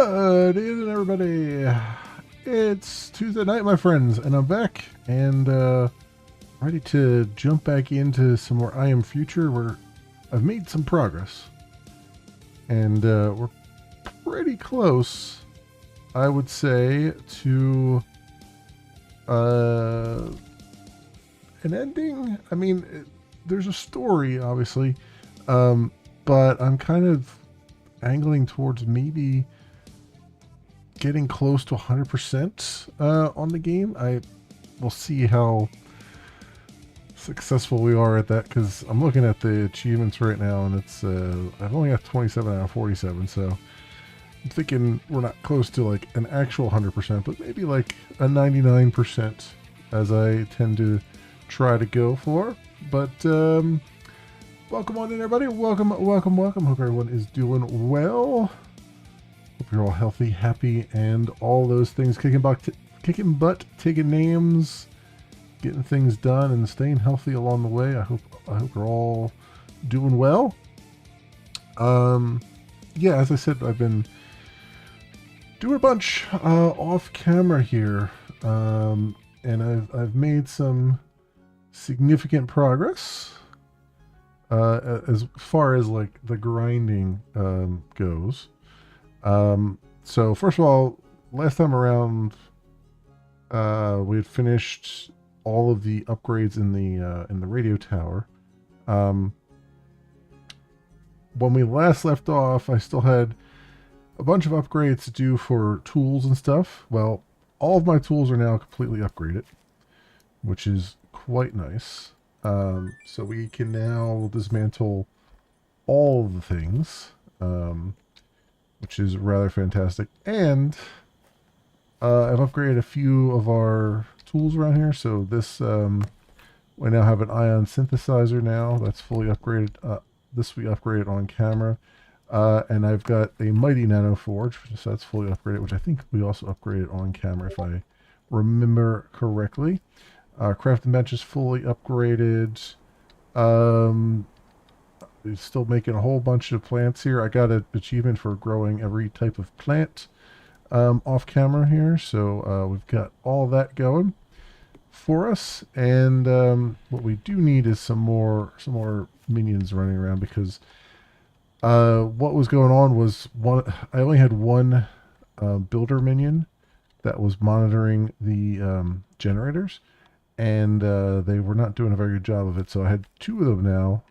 Good evening, everybody. It's Tuesday night, my friends, and I'm back and ready to jump back into some more I Am Future, where I've made some progress, and we're pretty close, I would say, to an ending. I mean, there's a story, obviously, but I'm kind of angling towards maybe getting close to 100% on the game. I will see how successful we are at that, because I'm looking at the achievements right now, and it's I've only got 27 out of 47, so I'm thinking we're not close to like an actual 100%, but maybe like a 99%, as I tend to try to go for. But welcome on in, everybody. Welcome. Hope everyone is doing well. Hope you're all healthy, happy, and all those things. Kicking butt, taking names, getting things done, and staying healthy along the way. I hope you're all doing well. Yeah, as I said, I've been doing a bunch off camera here, and I've made some significant progress as far as like the grinding goes. So first of all, last time around, we had finished all of the upgrades in the radio tower. When we last left off, I still had a bunch of upgrades to do for tools and stuff. Well, all of my tools are now completely upgraded, which is quite nice. So we can now dismantle all of the things, which is rather fantastic. And I've upgraded a few of our tools around here. So this, we now have an ion synthesizer now. That's fully upgraded. This we upgraded on camera. And I've got a Mighty Nano Forge, so that's fully upgraded, which I think we also upgraded on camera, if I remember correctly. Crafting bench is fully upgraded. Still making a whole bunch of plants here. I got an achievement for growing every type of plant off camera here, so we've got all that going for us. And what we do need is some more minions running around, because what was going on was I only had one builder minion that was monitoring the generators, and they were not doing a very good job of it. So I had two of them now.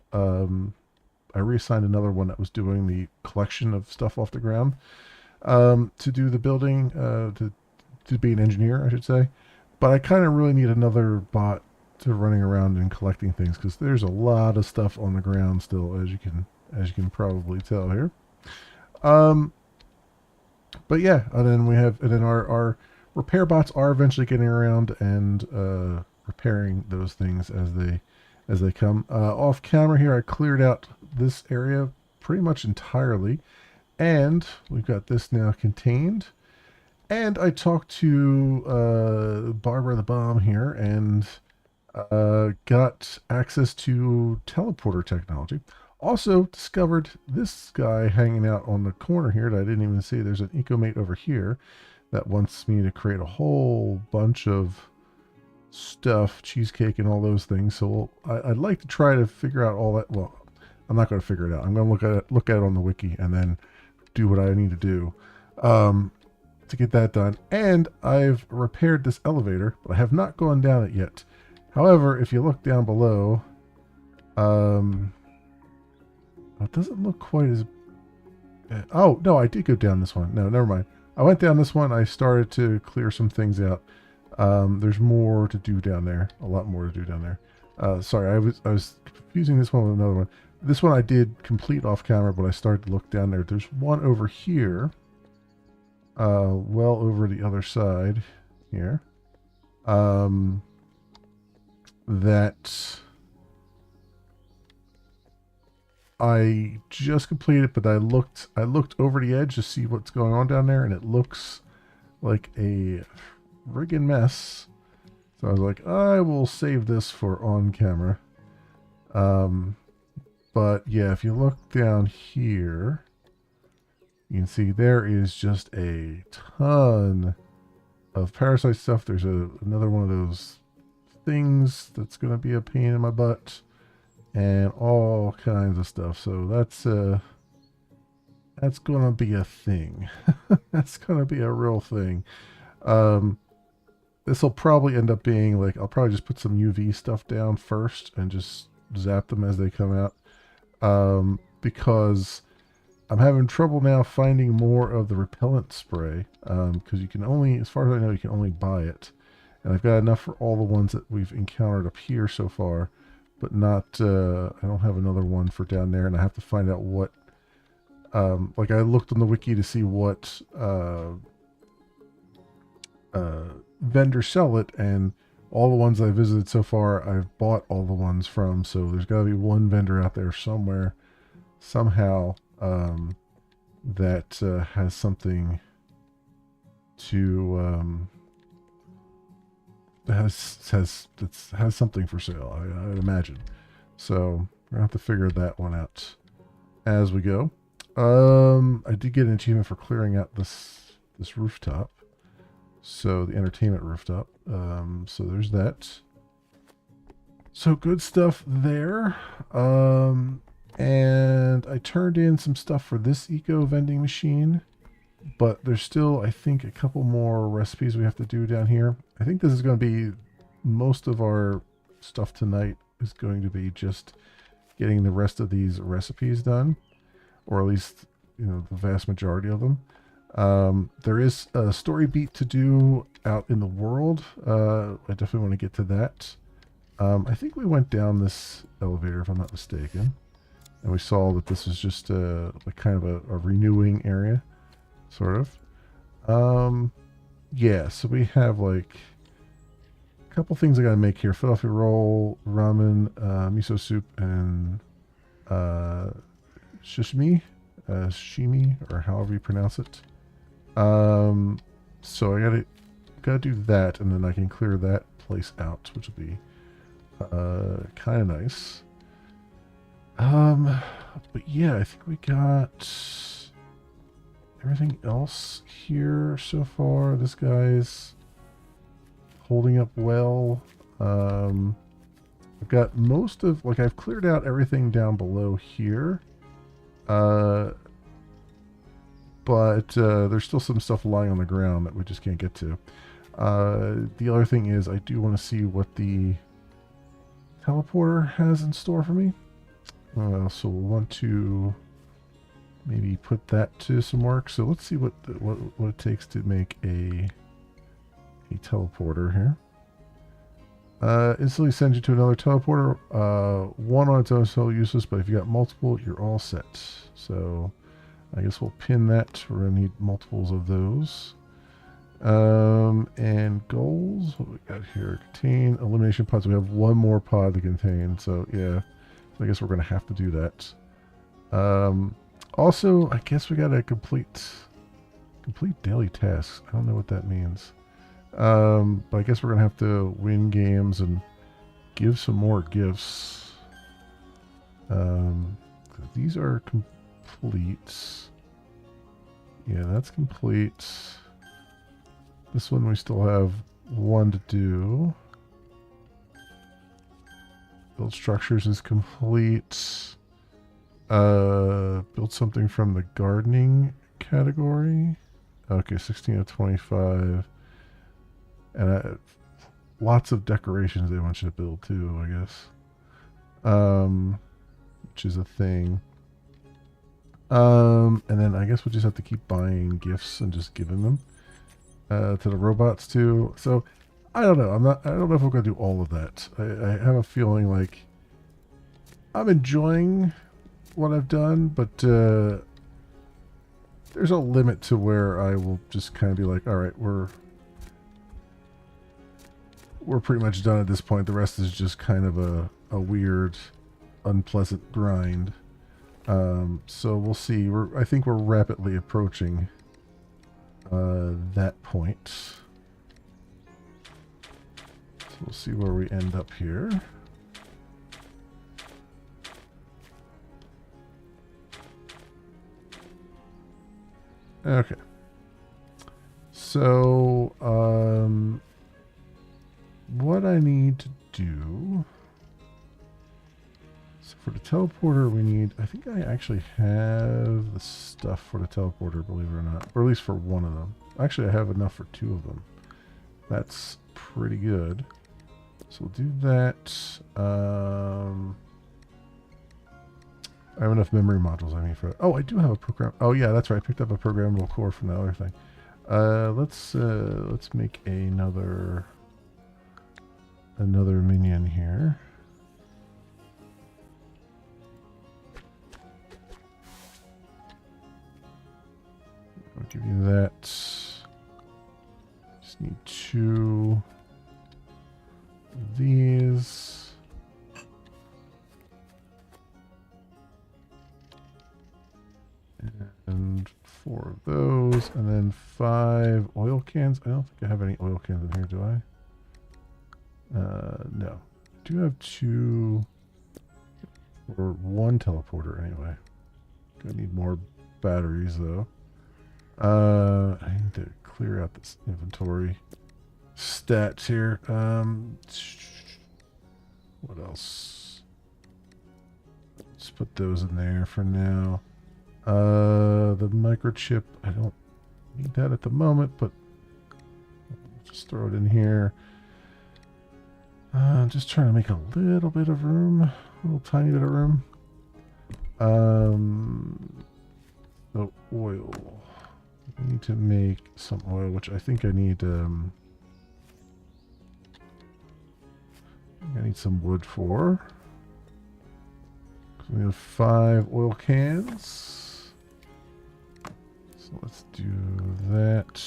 I reassigned another one that was doing the collection of stuff off the ground to do the building, to be an engineer, I should say. But I kind of really need another bot to running around and collecting things, because there's a lot of stuff on the ground still, as you can probably tell here. But yeah, and then our repair bots are eventually getting around and repairing those things as they come. Off camera here, I cleared out this area pretty much entirely, and we've got this now contained. And I talked to Barbara the Bomb here, and got access to teleporter technology. Also discovered this guy hanging out on the corner here that I didn't even see. There's an EcoMate over here that wants me to create a whole bunch of stuff, cheesecake and all those things. So I'd like to try to figure out all that. Well, I'm not going to figure it out. I'm going to look at it on the wiki and then do what I need to do to get that done. And I've repaired this elevator, but I have not gone down it yet. However, if you look down below, it doesn't look quite as bad. Oh, no, I did go down this one. No, never mind. I went down this one. I started to clear some things out. There's more to do down there. A lot more to do down there. Sorry, I was confusing this one with another one. This one I did complete off camera, but I started to look down there. There's one over here. Well over the other side here. That I just completed, but I looked over the edge to see what's going on down there, and it looks like a friggin' mess. So I was like, I will save this for on camera. But yeah, if you look down here, You can see there is just a ton of parasite stuff. There's another one of those things that's going to be a pain in my butt, and all kinds of stuff. So that's going to be a thing. That's going to be a real thing. This will probably end up being like, I'll probably just put some UV stuff down first and just zap them as they come out. Because I'm having trouble now finding more of the repellent spray. Because you can only, as far as I know, you can only buy it. And I've got enough for all the ones that we've encountered up here so far. But not, I don't have another one for down there. And I have to find out what, like I looked on the wiki to see what vendors sell it, and all the ones I visited so far, I've bought all the ones from. So there's got to be one vendor out there somewhere, somehow, that has something to has something for sale. I'd imagine. So we're gonna have to figure that one out as we go. I did get an achievement for clearing out this rooftop. So the entertainment rooftop. So there's that. So good stuff there. And I turned in some stuff for this eco vending machine, but there's still, I think, a couple more recipes we have to do down here. I think this is going to be most of our stuff tonight is going to be just getting the rest of these recipes done, or at least, you know, the vast majority of them. There is a story beat to do out in the world. I definitely want to get to that. I think we went down this elevator, if I'm not mistaken, and we saw that this is just a kind of a renewing area, sort of. Yeah, so we have like a couple things I gotta make here: Philadelphia roll, ramen, miso soup, and sashimi, or however you pronounce it. So I gotta do that, and then I can clear that place out, which will be kind of nice. But yeah, I think we got everything else here so far. This guy's holding up well. I've got most of, like, I've cleared out everything down below here. But there's still some stuff lying on the ground that we just can't get to. The other thing is I do want to see what the teleporter has in store for me. So we'll want to maybe put that to some work. So let's see what it takes to make a teleporter here. Instantly sends you to another teleporter. One on its own is so useless, but if you got multiple, you're all set. So I guess we'll pin that. We're going to need multiples of those. And goals, what we got here? Contain elimination pods. We have one more pod to contain. So yeah, I guess we're going to have to do that. Also, I guess we got to complete daily tasks. I don't know what that means. But I guess we're going to have to win games and give some more gifts. These are complete. Yeah, that's complete. This one we still have one to do. Build structures is complete. Build something from the gardening category. Okay, 16 of 25. And lots of decorations they want you to build too, I guess. Which is a thing. And then I guess we'll just have to keep buying gifts and just giving them to the robots too. So I don't know. I don't know if we're gonna do all of that. I have a feeling like I'm enjoying what I've done, but there's a limit to where I will just kind of be like, all right, we're pretty much done at this point. The rest is just kind of a weird, unpleasant grind. So we'll see. I think we're rapidly approaching that point. So we'll see where we end up here. Okay. So, what I need to do. So for the teleporter, we need. I think I actually have the stuff for the teleporter, believe it or not, or at least for one of them. Actually, I have enough for two of them. That's pretty good. So we'll do that. I have enough memory modules. I mean, for oh, I do have a program. Oh yeah, that's right. I picked up a programmable core from the other thing. Let's make another minion here. I'll give you that. Just need two of these. And 4 of those, and then 5 oil cans. I don't think I have any oil cans in here, do I? No. I do have 2 or 1 teleporter anyway. Gonna need more batteries though. I need to clear out this inventory stats here. What else? Let's put those in there for now. The microchip, I don't need that at the moment, but just throw it in here. Just trying to make a little bit of room, a little tiny bit of room. The oil. I need to make some oil, which I think I need. I need some wood for. So we have 5 oil cans. So let's do that.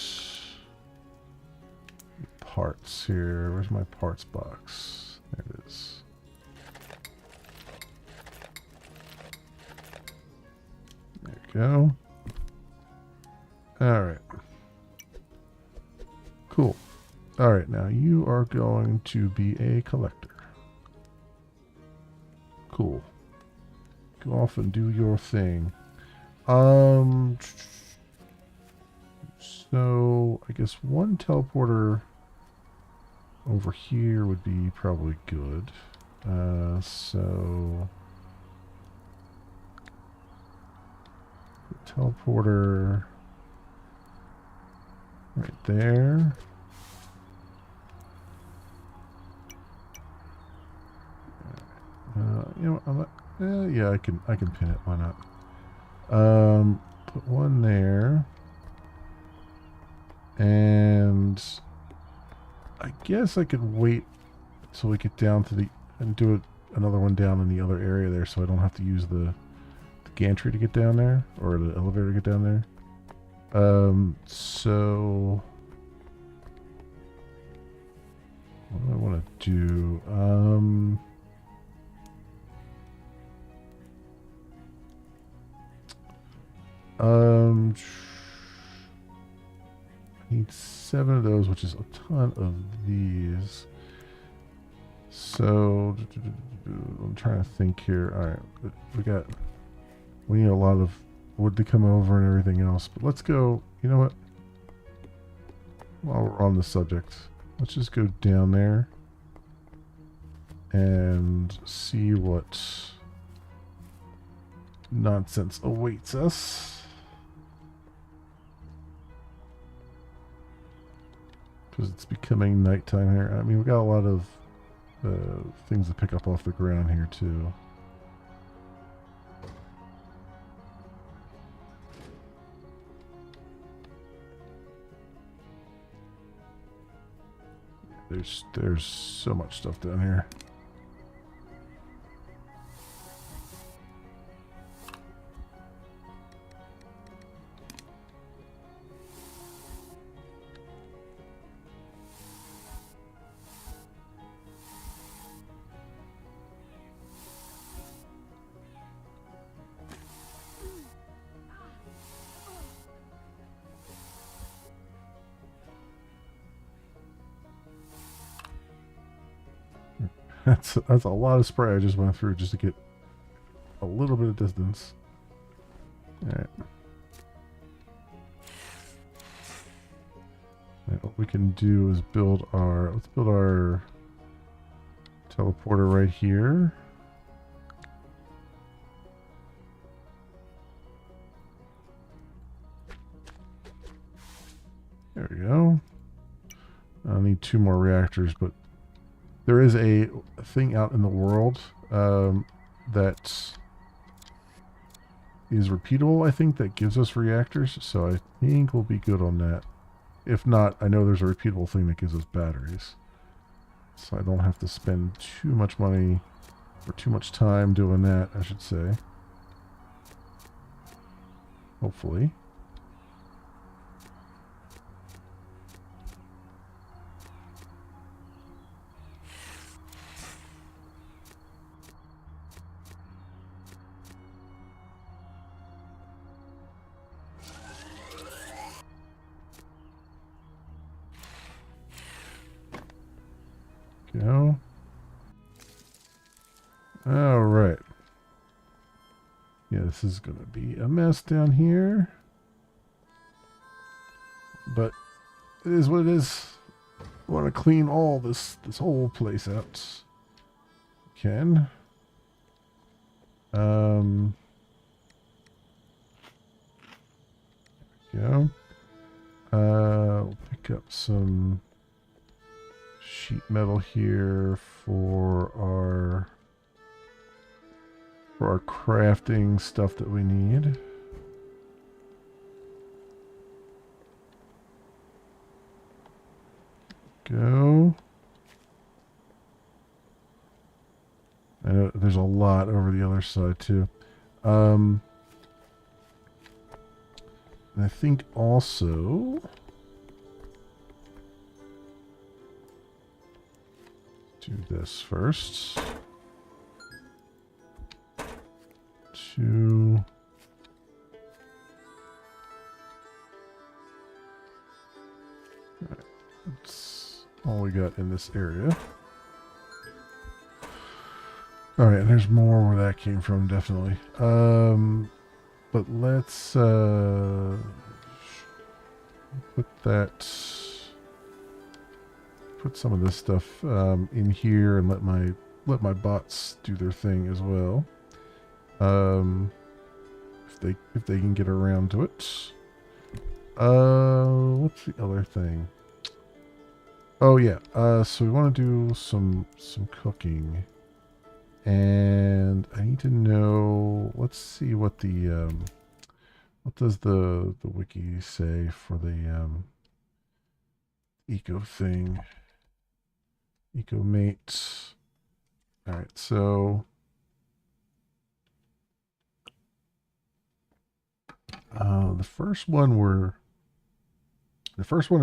Parts here. Where's my parts box? There it is. There we go. Alright. Cool. Alright, now you are going to be a collector. Cool. Go off and do your thing. So I guess 1 teleporter over here would be probably good. So teleporter right there. You know, yeah, I can pin it. Why not? Put 1 there, and I guess I could wait till we get down to the and do another one down in the other area there, so I don't have to use the gantry to get down there or the elevator to get down there. So what do I want to do? I need 7 of those, which is a ton of these. So I'm trying to think here. All right, we need a lot of wood to come over and everything else. But let's go. You know what? While we're on the subject, let's just go down there and see what nonsense awaits us. Because it's becoming nighttime here. I mean, we got a lot of things to pick up off the ground here too. There's so much stuff down here. That's a lot of spray I just went through just to get a little bit of distance. All right. And what we can do is build our, let's build our teleporter right here. There we go. I'll need 2 more reactors, but there is a thing out in the world that is repeatable, I think, that gives us reactors, so I think we'll be good on that. If not, I know there's a repeatable thing that gives us batteries. So I don't have to spend too much money or too much time doing that, I should say. Hopefully. Go. All right. Yeah, this is going to be a mess down here. But it is what it is. I want to clean all this whole place out. Can. Go. We'll pick up some sheet metal here for our crafting stuff that we need. Go. I know there's a lot over the other side too. And I think also do this first. 2. Alright, that's all we got in this area. Alright, and there's more where that came from, definitely. But let's put some of this stuff in here and let my bots do their thing as well. If they can get around to it. What's the other thing? Oh yeah. So we want to do some cooking, and I need to know. Let's see what the what does the wiki say for the eco thing? Eco mate. All right, so. The first one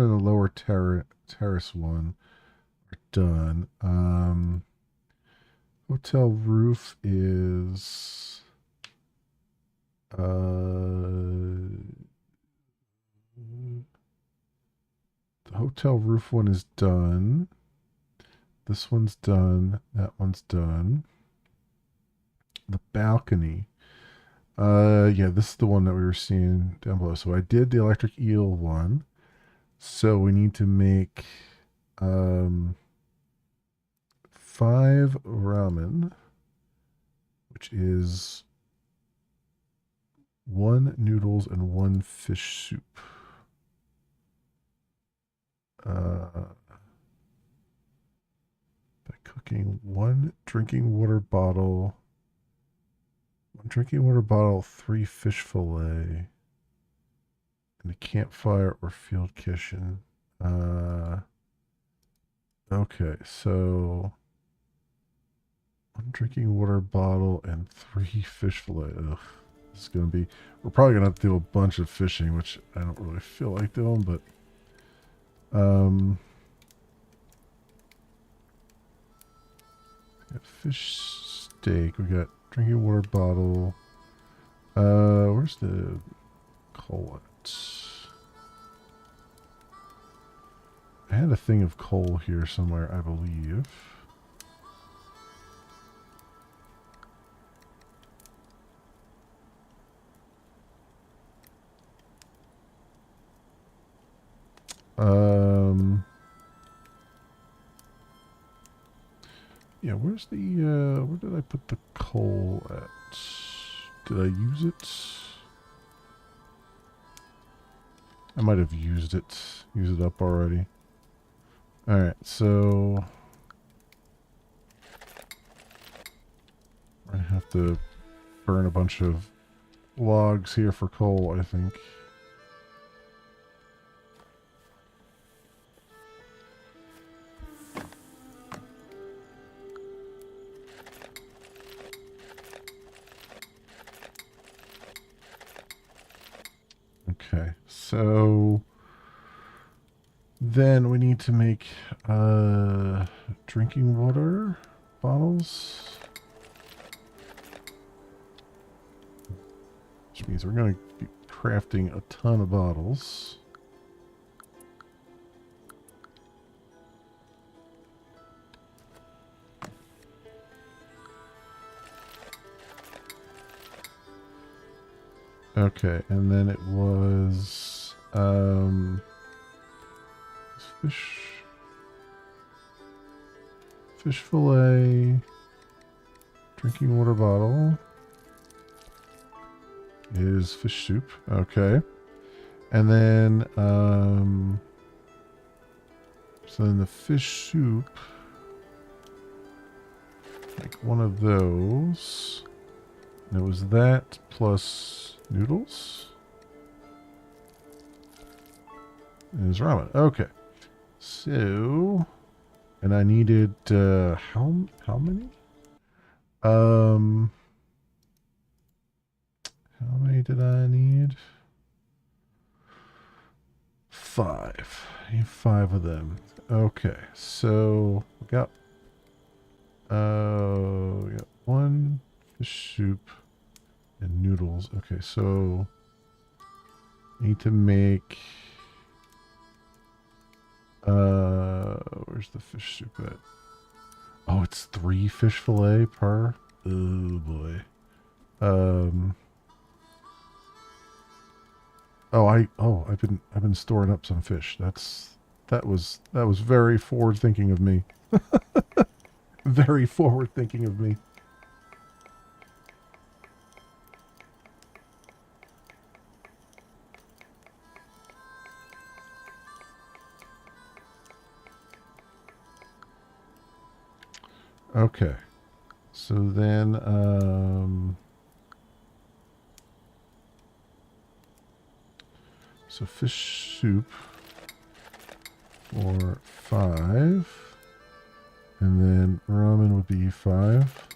in the lower terrace one are done. Hotel roof is the hotel roof one is done. This one's done. That one's done. The balcony. Yeah, this is the one that we were seeing down below. So I did the electric eel one. So we need to make 5 ramen, which is 1 noodles and 1 fish soup. By cooking 1 drinking water bottle. 1 drinking water bottle, 3 fish fillet, and a campfire or field kitchen. Okay, so 1 drinking water bottle and 3 fish fillet. Ugh, this is gonna be. We're probably gonna have to do a bunch of fishing, which I don't really feel like doing, but got fish steak. We got drinking water bottle. Where's the coal at? I had a thing of coal here somewhere, I believe. Yeah, where's the, where did I put the coal at? Did I use it? I might have used it up already. Alright, so I have to burn a bunch of logs here for coal, I think. Okay, so then we need to make drinking water bottles. Which means we're going to be crafting a ton of bottles. Okay, and then it was fish fillet, drinking water bottle is fish soup. Okay, and then so then the fish soup, like one of those. And it was that plus noodles. It was ramen. Okay. So, and I needed how many? How many did I need? 5. I need 5 of them. Okay. So, we got one fish soup and noodles. Okay, so I need to make where's the fish soup at? Oh, it's 3 fish fillet per. Oh boy. I've been storing up some fish. That was very forward thinking of me. Very forward thinking of me. Okay. So then, so fish soup for 5. And then ramen would be 5.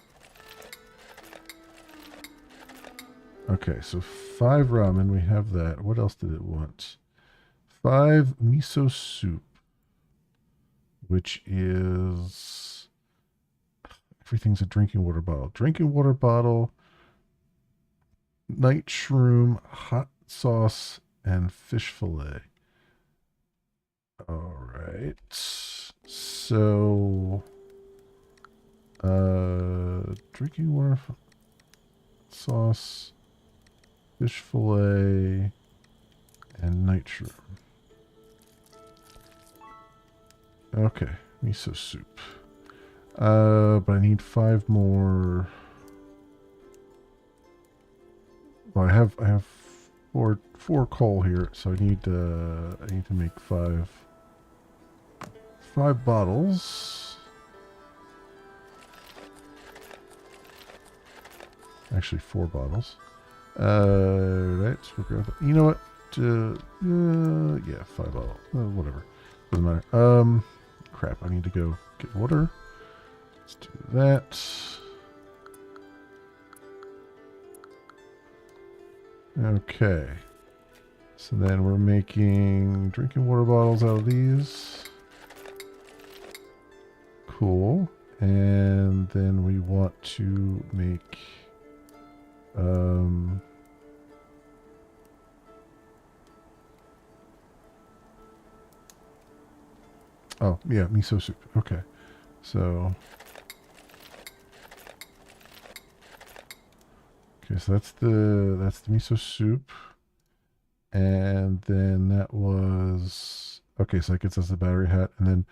Okay, so 5 ramen, we have that. What else did it want? 5 miso soup, which is everything's a drinking water bottle. Drinking water bottle, night shroom, hot sauce, and fish fillet. All right. So, drinking water sauce, fish fillet, and night shroom. Okay, miso soup. But I need 5 more. Well, I have four coal here, so I need to make 5 bottles. Actually, 4 bottles. Right. So we'll grab that. You know what? Yeah, 5 bottles. Whatever. Doesn't matter. Crap. I need to go get water. Let's do that. Okay. So then we're making drinking water bottles out of these. Cool. And then we want to make oh, yeah, miso soup. Okay. So okay, so that's the miso soup. And then that was Okay, so that gets us the battery hat, and then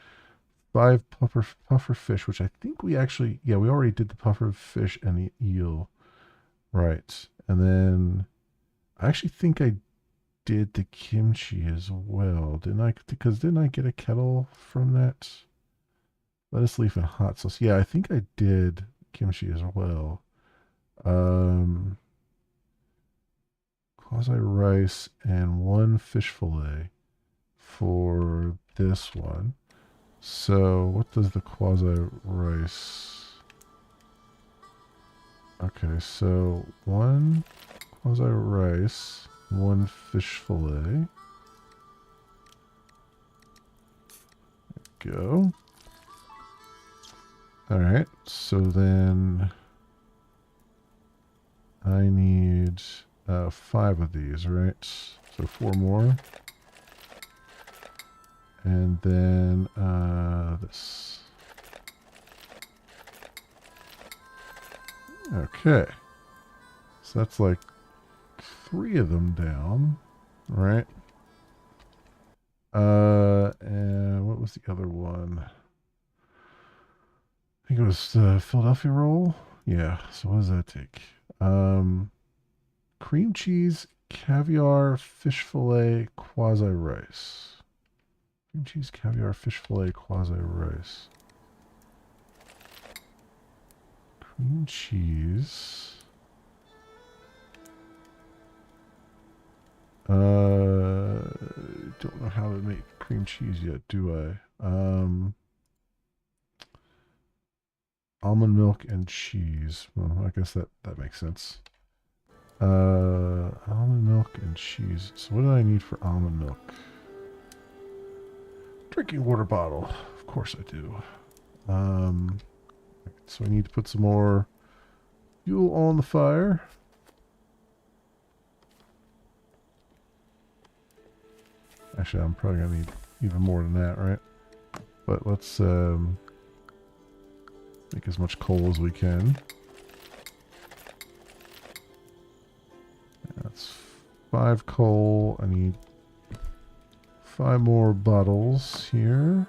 5 puffer fish, which I think we actually, yeah, we already did the puffer fish and the eel, right? And then I actually think I did the kimchi as well, didn't I? Because didn't I get a kettle from that? Lettuce leaf and hot sauce. Yeah, I think I did kimchi as well. Um, Quasi rice and 1 fish fillet for this one. So what does the quasi rice? Okay, so 1 quasi rice, 1 fish fillet. Go. All right, so then I need 5 of these, right? So 4 more. And then this. Okay. So that's like 3 of them down, right? And what was the other one? I think it was the Philadelphia roll. Yeah. So what does that take? Cream cheese, caviar, fish fillet, quasi rice. Cream cheese, caviar, fish fillet, quasi rice. Cream cheese. Don't know how to make cream cheese yet, do I? Almond milk and cheese. Well, I guess that makes sense. Almond milk and cheese. So what do I need for almond milk? Drinking water bottle. Of course I do. So I need to put some more fuel on the fire. Actually, I'm probably gonna need even more than that, right? But let's make as much coal as we can. That's 5 coal. I need 5 more bottles here.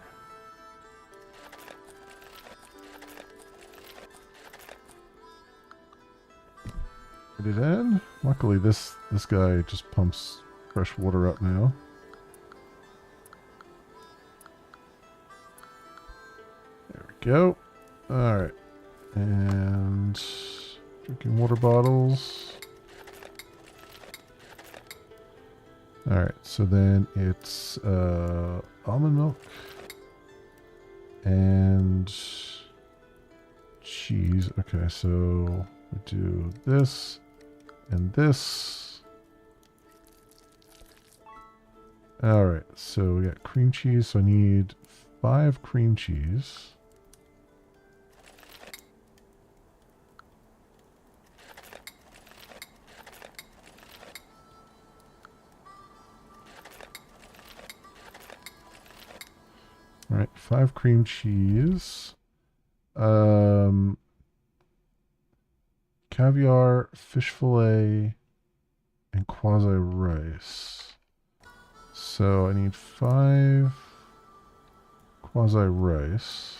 Put it in. Luckily, this guy just pumps fresh water up now. There we go. All right, and drinking water bottles. All right, so then it's almond milk and cheese. Okay, so we do this and this. All right, so we got cream cheese. So I need 5 cream cheese. All right, 5 cream cheese. Caviar, fish fillet, and quasi rice. So I need 5 quasi rice.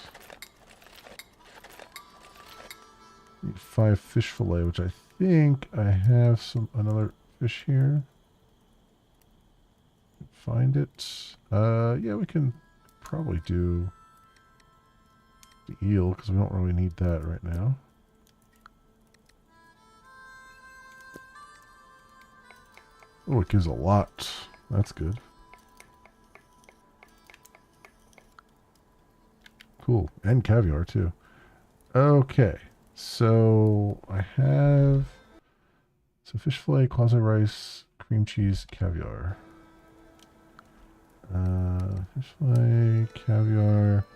Need 5 fish fillet, which I think I have another fish here. Find it. Yeah, we can probably do the eel because we don't really need that right now. Oh, it gives a lot. That's good. Cool. And caviar, too. Okay. So, I have... So, fish fillet, quasi rice, cream cheese, caviar. Fish fillet, caviar,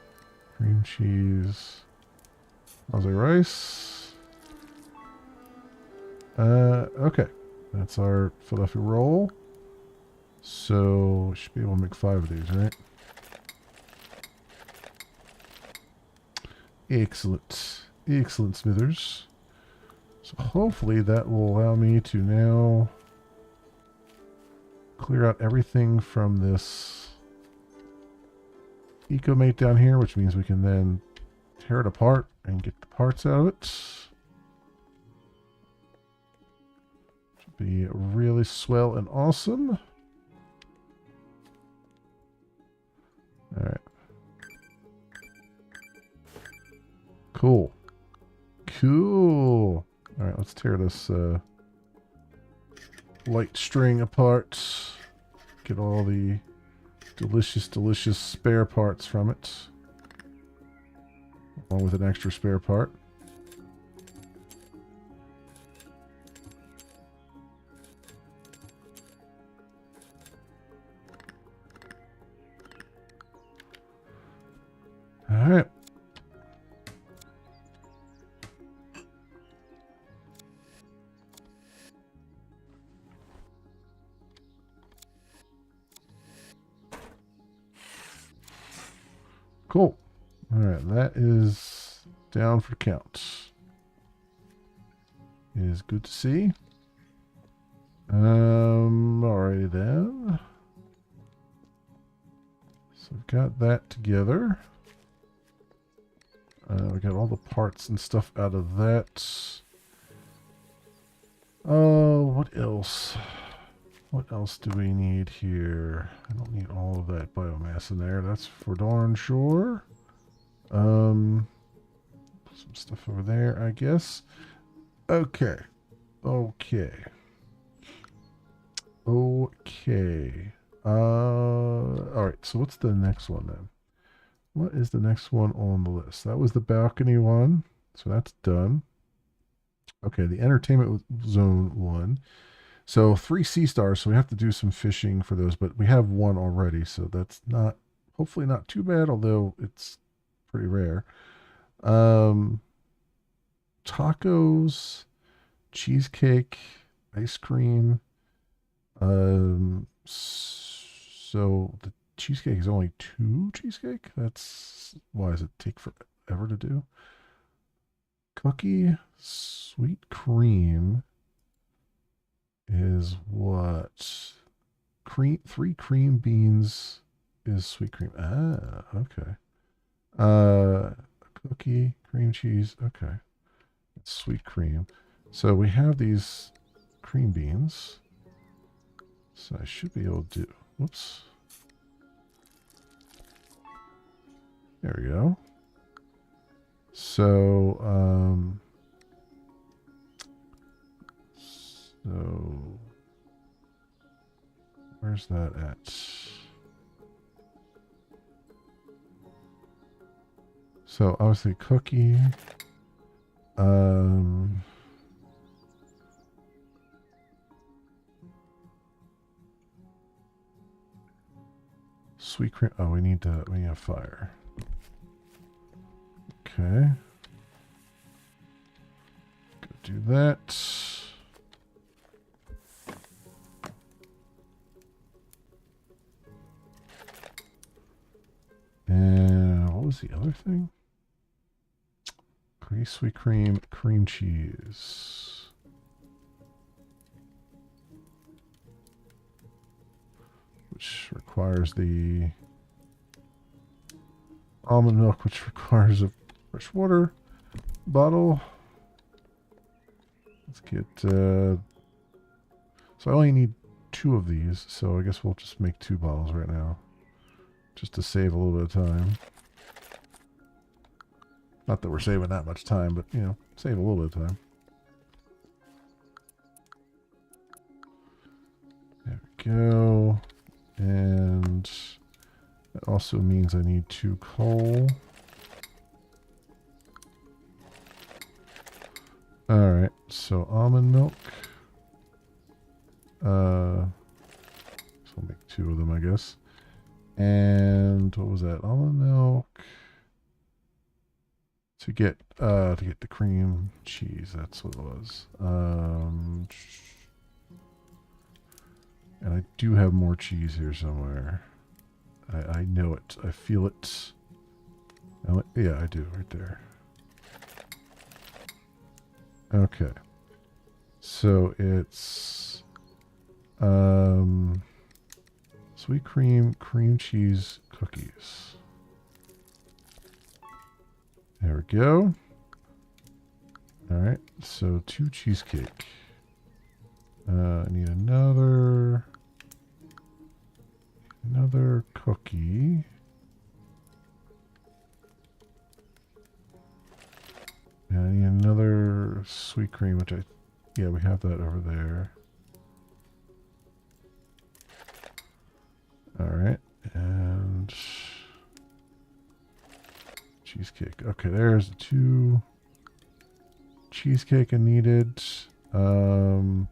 cream cheese, quasi rice. Okay. That's our Philadelphia roll. So, we should be able to make 5 of these, right? Excellent. Excellent, Smithers. So hopefully that will allow me to now clear out everything from this Ecomate down here, which means we can then tear it apart and get the parts out of it. Should be really swell and awesome. Alright. Cool. Cool. Alright, let's tear this light string apart. Get all the delicious, delicious spare parts from it. Along with an extra spare part. Alright. Cool. Alright, that is down for count. Is good to see. Alrighty then. So we've got that together. We got all the parts and stuff out of that. Oh, what else? What else do we need here? I don't need all of that biomass in there. That's for darn sure. Some stuff over there, I guess. Okay. Okay. Okay. Alright, so what's the next one then? What is the next one on the list? That was the balcony one. So that's done. Okay, the entertainment zone one. So 3 sea stars, so we have to do some fishing for those, but we have one already, so that's not, hopefully not too bad, although it's pretty rare. Tacos, cheesecake, ice cream. So the cheesecake is only 2 cheesecake? That's, why does it take forever to do? Cookie, sweet cream is what? 3 cream beans is sweet cream. Ah, okay. Cookie, cream cheese. Okay. It's sweet cream. So we have these cream beans. So I should be able to do, whoops. There we go. So, where's that at? So obviously cookie, sweet cream. Oh, we need a fire. Okay. Go do that. And what was the other thing? Sweet cream, cream cheese. Which requires the almond milk, which requires a fresh water bottle. Let's get, so I only need 2 of these, so I guess we'll just make 2 bottles right now. Just to save a little bit of time. Not that we're saving that much time, but, you know, save a little bit of time. There we go. And that also means I need 2 coal. Alright, so almond milk. So I'll make 2 of them, I guess. And what was that? Almond milk. To get the cream cheese, that's what it was. And I do have more cheese here somewhere. I know it. I feel it. Yeah, I do, right there. Okay. So it's sweet cream, cream cheese cookies. There we go. All right, so 2 cheesecake. I need another cookie. And I need another sweet cream, which yeah, we have that over there. All right, and cheesecake. Okay, there's the 2 cheesecake I needed. And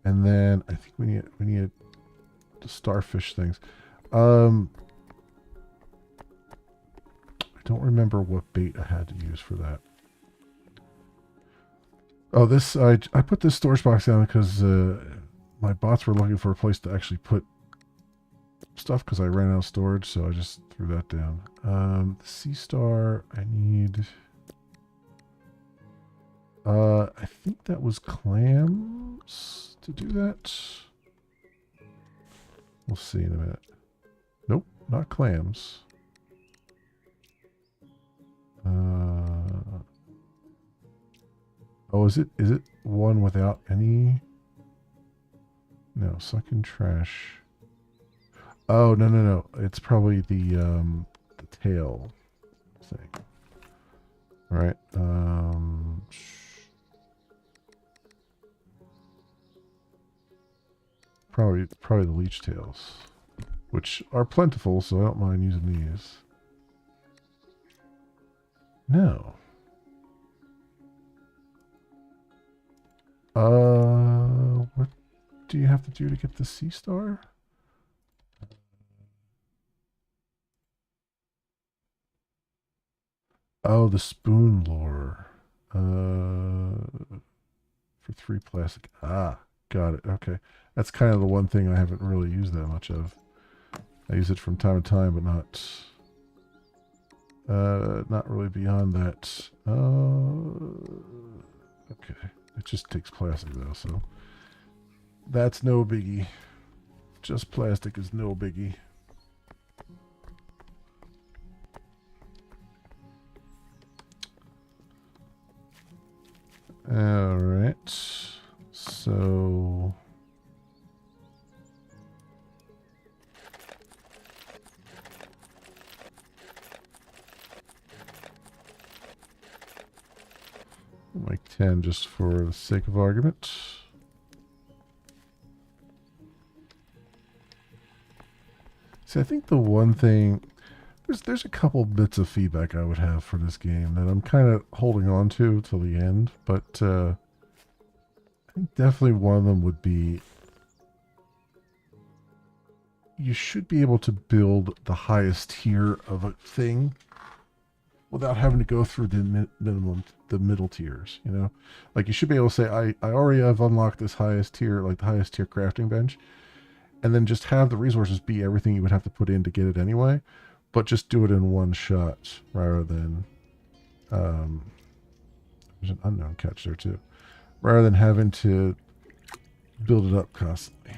then I think we need the starfish things. I don't remember what bait I had to use for that. Oh, this I put this storage box down because my bots were looking for a place to actually put stuff because I ran out of storage, so I just threw that down. The sea star I need. I think that was clams to do that. We'll see in a minute. Nope, not clams. Oh, is it one without any? No, sunken trash. Oh, no. It's probably the tail thing. All right. Probably the leech tails, which are plentiful, so I don't mind using these. No. What do you have to do to get the sea star? Oh, the spoon lure. For 3 plastic. Ah, got it. Okay. That's kind of the one thing I haven't really used that much of. I use it from time to time, but not really beyond that. Okay. It just takes plastic though, so that's no biggie. Just plastic is no biggie. All right. So like 10 just for the sake of argument. See, I think the one thing there's a couple bits of feedback I would have for this game that I'm kind of holding on to till the end, but I think definitely one of them would be you should be able to build the highest tier of a thing without having to go through the middle tiers, you know? Like you should be able to say, I already have unlocked this highest tier, like the highest tier crafting bench, and then just have the resources be everything you would have to put in to get it anyway, but just do it in one shot rather than, there's an unknown catch there too, rather than having to build it up constantly.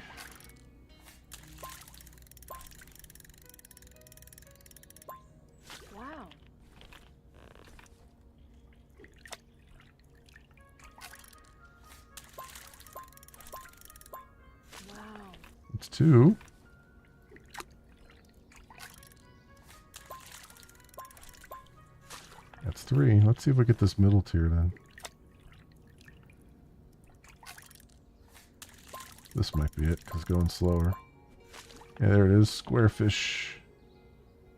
It's 2. That's 3. Let's see if we get this middle tier then. This might be it, because it's going slower. Yeah, there it is. Square fish.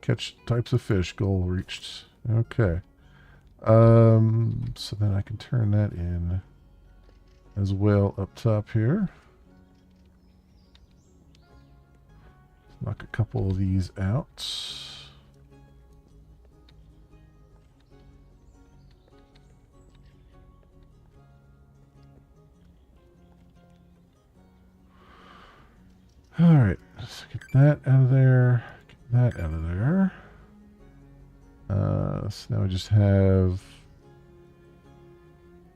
Catch types of fish. Goal reached. Okay. So then I can turn that in as well up top here. Knock a couple of these out. All right, let's get that out of there. Get that out of there. So now we just have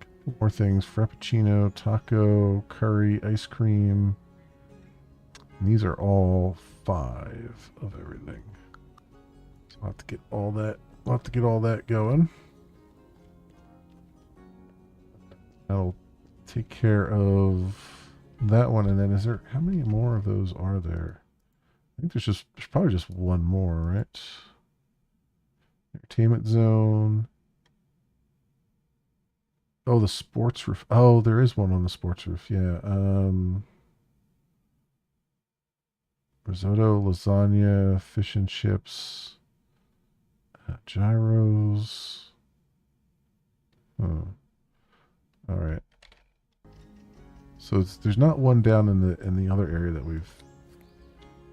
a couple more things: frappuccino, taco, curry, ice cream. And these are all 5 of everything. So I'll have to get all that we'll have to get all that going. I'll take care of that one, and then is there, how many more of those are there? I think there's probably just one more, right? Entertainment zone. Oh, the sports roof. Oh, there is one on the sports roof. Yeah. Risotto, lasagna, fish and chips, gyros. Oh, all right. So there's not one down in the other area that we've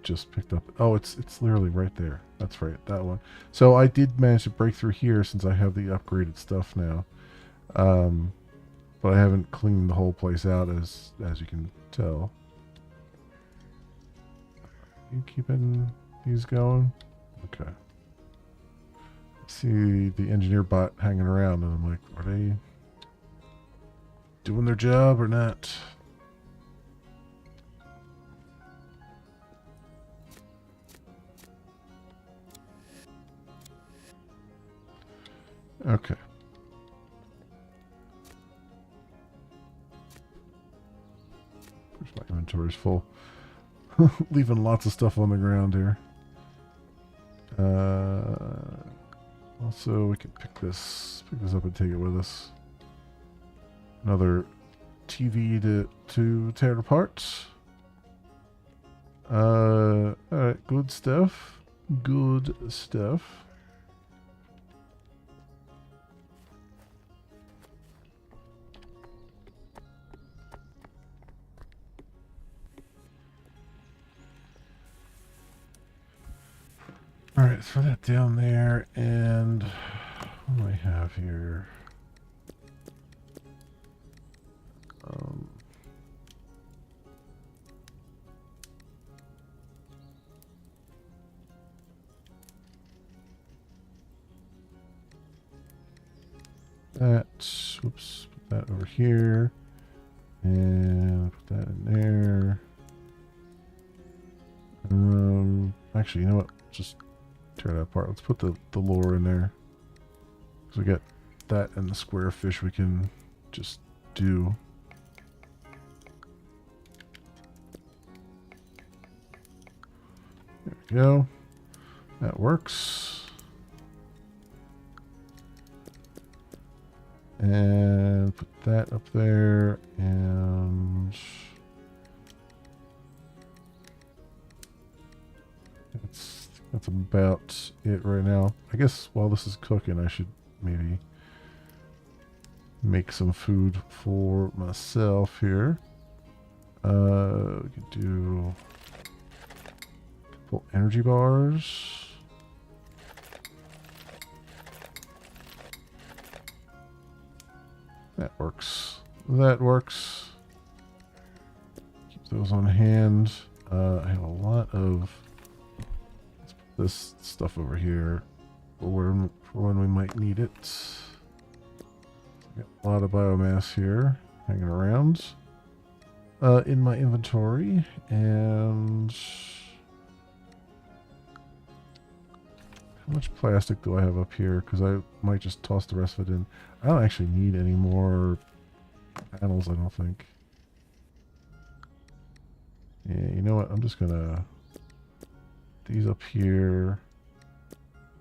just picked up. Oh, it's literally right there. That's right, that one. So I did manage to break through here since I have the upgraded stuff now. But I haven't cleaned the whole place out as you can tell. You keeping these going? Okay. See the engineer bot hanging around, and I'm like, are they doing their job or not? Okay. My inventory's full. Leaving lots of stuff on the ground here. Also, we can pick this up and take it with us. Another TV to tear apart. Alright, good stuff. Good stuff. Alright, throw that down there, and what do I have here? Whoops, put that over here, and put that in there. Actually, you know what? Just tear that apart. Let's put the lure in there. Because we got that and the square fish we can just do. There we go. That works. And put that up there, and that's about it right now. I guess while this is cooking, I should maybe make some food for myself here. We could do a couple energy bars. That works. That works. Keep those on hand. I have a lot of this stuff over here for when we might need it. Got a lot of biomass here hanging around in my inventory, and how much plastic do I have up here? Because I might just toss the rest of it in. I don't actually need any more panels, I don't think. Yeah, you know what? I'm just gonna these up here,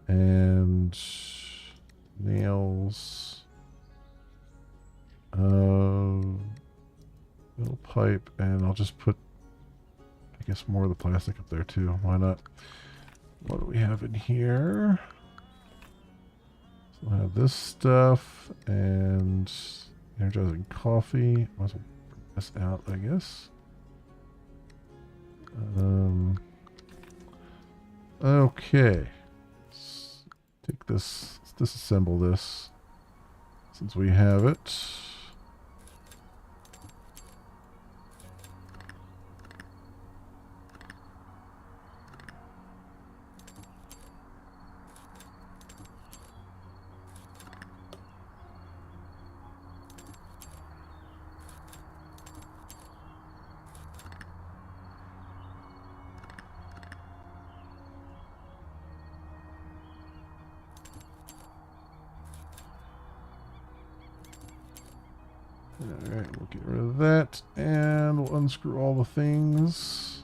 and nails, little pipe, and I'll just put, I guess, more of the plastic up there too. Why not? What do we have in here? So we'll have this stuff and energizing coffee. Might as well bring this out, I guess. Okay. Let's take this, let's disassemble this since we have it. Alright, we'll get rid of that, and we'll unscrew all the things.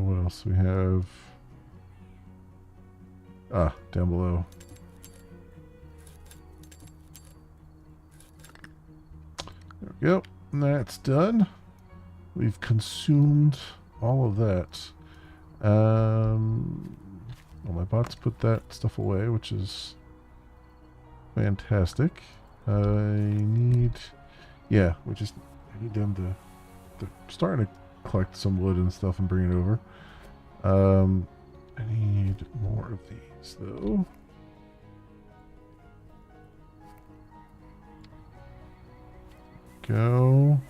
What else we have? Ah, down below. There we go. And that's done. We've consumed all of that. Well, my bots put that stuff away, which is fantastic. I need... Yeah, I need them to... They're starting to collect some wood and stuff and bring it over. I need more of these, though. Go.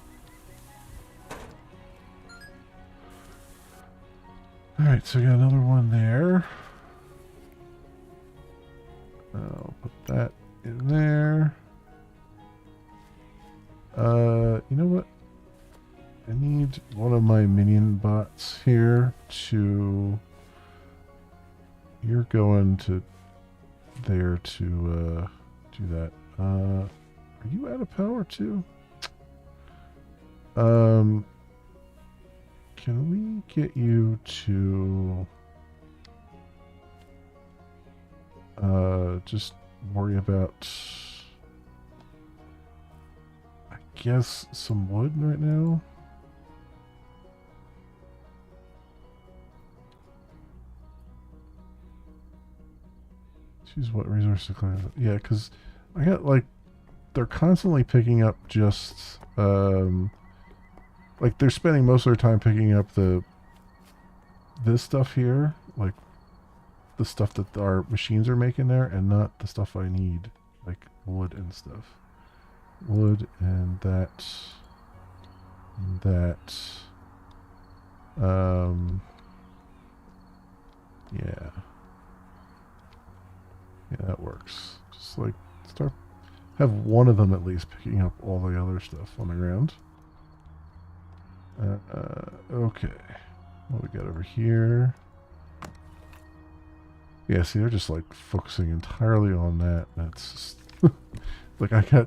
Alright, so we got another one there. I'll put that in there. You know what? I need one of my minion bots here to... You're going to there to do that. Are you out of power too? Can we get you to just worry about, I guess, some wood right now? Choose what resource to clean. Yeah, because I got, like, they're constantly picking up just, like, they're spending most of their time picking up this stuff here, like, the stuff that our machines are making there, and not the stuff I need, like wood and stuff. Wood and that, and that. Yeah. Yeah, that works. Just like have one of them at least picking up all the other stuff on the ground. Okay. What we got over here? Yeah, see, they're just like focusing entirely on that. That's just like I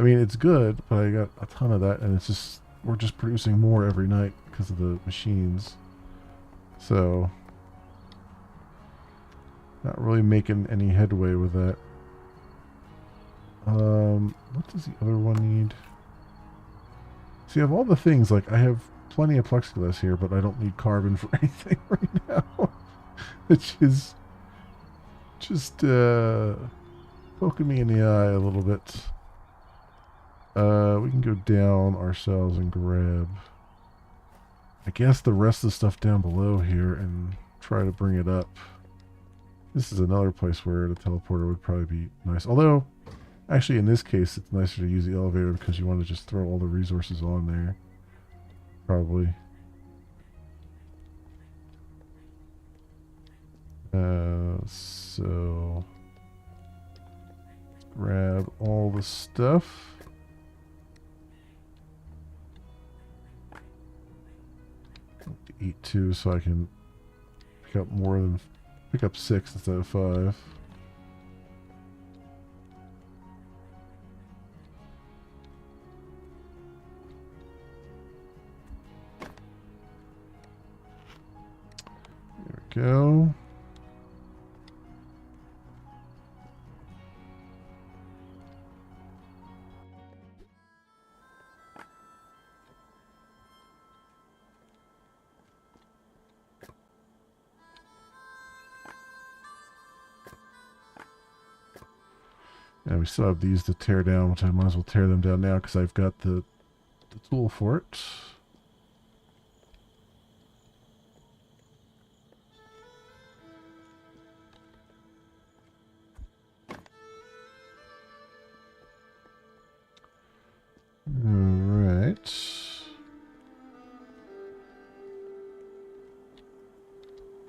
mean, it's good, but I got a ton of that, and it's just, we're just producing more every night because of the machines. So, not really making any headway with that. What does the other one need? See, I have all the things, like, I have plenty of plexiglass here, but I don't need carbon for anything right now. Which is just, poking me in the eye a little bit. We can go down ourselves and grab, I guess, the rest of the stuff down below here and try to bring it up. This is another place where the teleporter would probably be nice. Although, actually, in this case, it's nicer to use the elevator because you want to just throw all the resources on there. Probably. So... grab all the stuff. Eat 2 so I can pick up 6 instead of 5. There we go. And we still have these to tear down, which I might as well tear them down now because I've got the tool for it.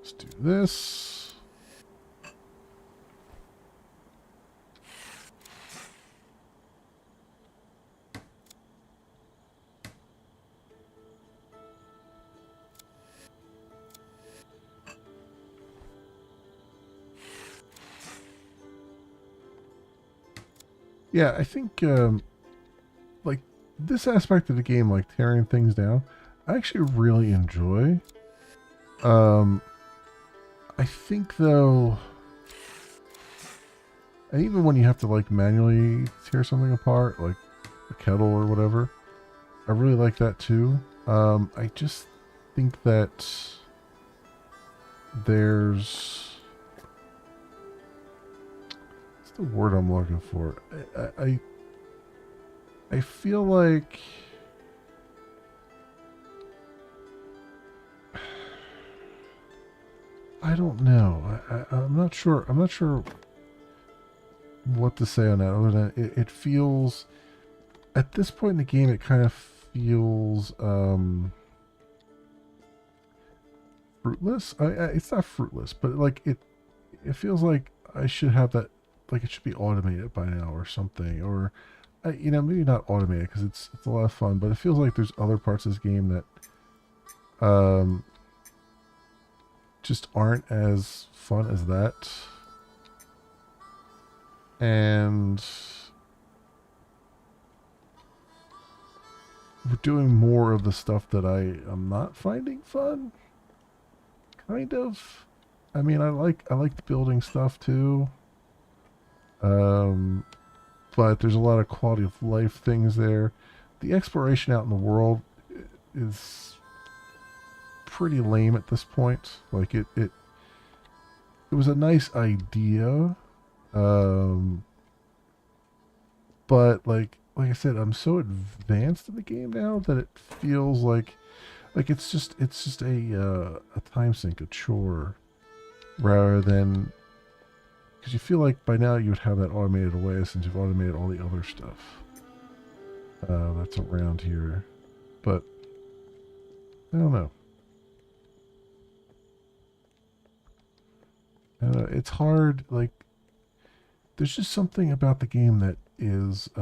Let's do this. Yeah, I think like this aspect of the game, like tearing things down, I actually really enjoy. Um, I think though, and even when you have to like manually tear something apart, like a kettle or whatever, I really like that too. I just think that there's what's the word I'm looking for? I feel like I don't know. I'm not sure. I'm not sure what to say on that. Other than it feels at this point in the game, it kind of feels fruitless. It's not fruitless, but like it feels like I should have that. Like it should be automated by now or something, or maybe not automated because it's a lot of fun, but it feels like there's other parts of this game that just aren't as fun as that. And we're doing more of the stuff that I am not finding fun. Kind of. I mean, I like the building stuff too. Um, but there's a lot of quality of life things there. The exploration out in the world is pretty lame at this point. Like it was a nice idea, um, but like I said, I'm so advanced in the game now that it feels like it's just a time sink, a chore, rather than because you feel like by now you would have that automated away since you've automated all the other stuff that's around here. But I don't know. It's hard. Like there's just something about the game that is. I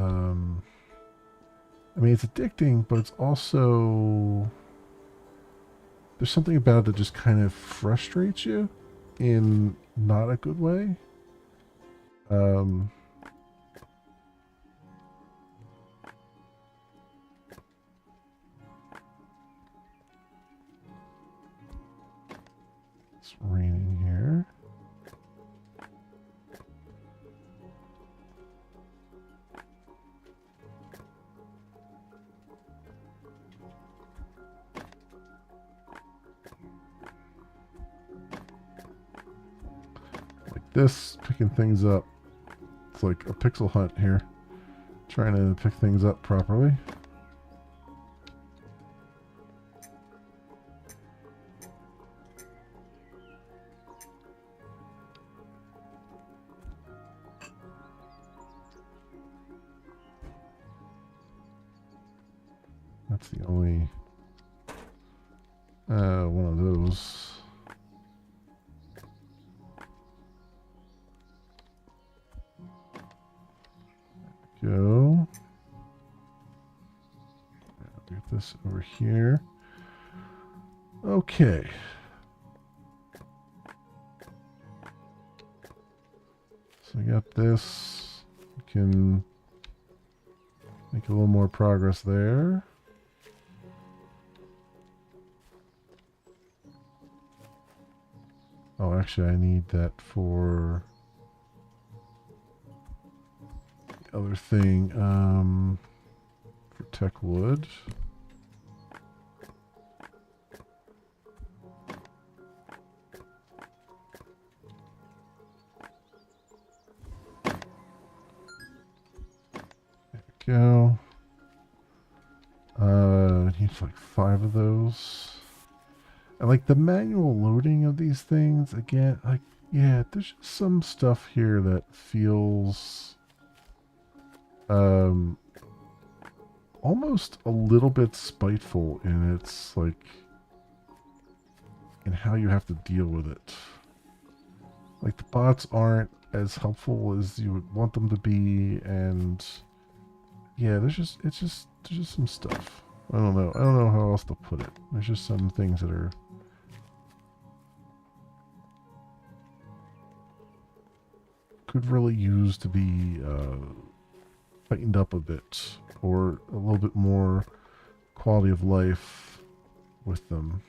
mean, it's addicting, but it's also there's something about it that just kind of frustrates you in not a good way. Um, it's raining here. Like this, picking things up. It's like a pixel hunt here. Trying to pick things up properly. That's the only one of those. Go. Get this over here. Okay. So we got this. We can make a little more progress there. Oh, actually, I need that for the other thing. For tech wood. Go. Needs like 5 of those. And like the manual loading of these things, again, like, yeah, there's just some stuff here that feels um almost a little bit spiteful in its like and how you have to deal with it. Like, the bots aren't as helpful as you would want them to be, and yeah, there's just some stuff. I don't know. I don't know how else to put it. There's just some things that are could really use to be tightened up a bit, or a little bit more quality of life with them.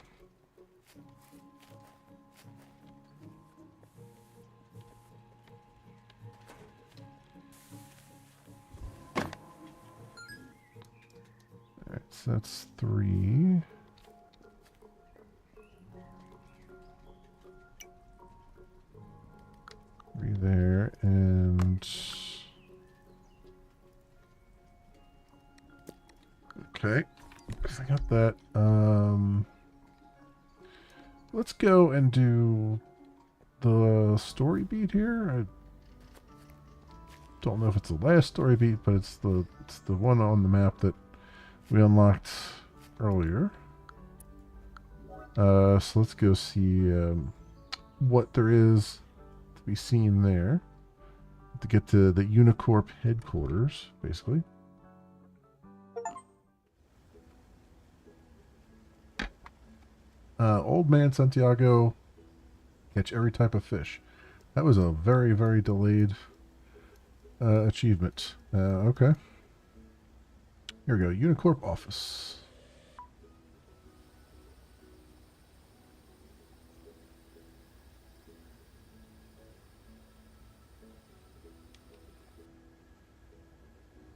Alright, so that's 3. There, and okay, I got that. Let's go and do the story beat here. I don't know if it's the last story beat, but it's the one on the map that we unlocked earlier. So let's go see what there is to be seen there to get to the Unicorp headquarters, basically. Old Man Santiago, catch every type of fish. That was a very, very delayed achievement. Okay. Here we go. Unicorp office.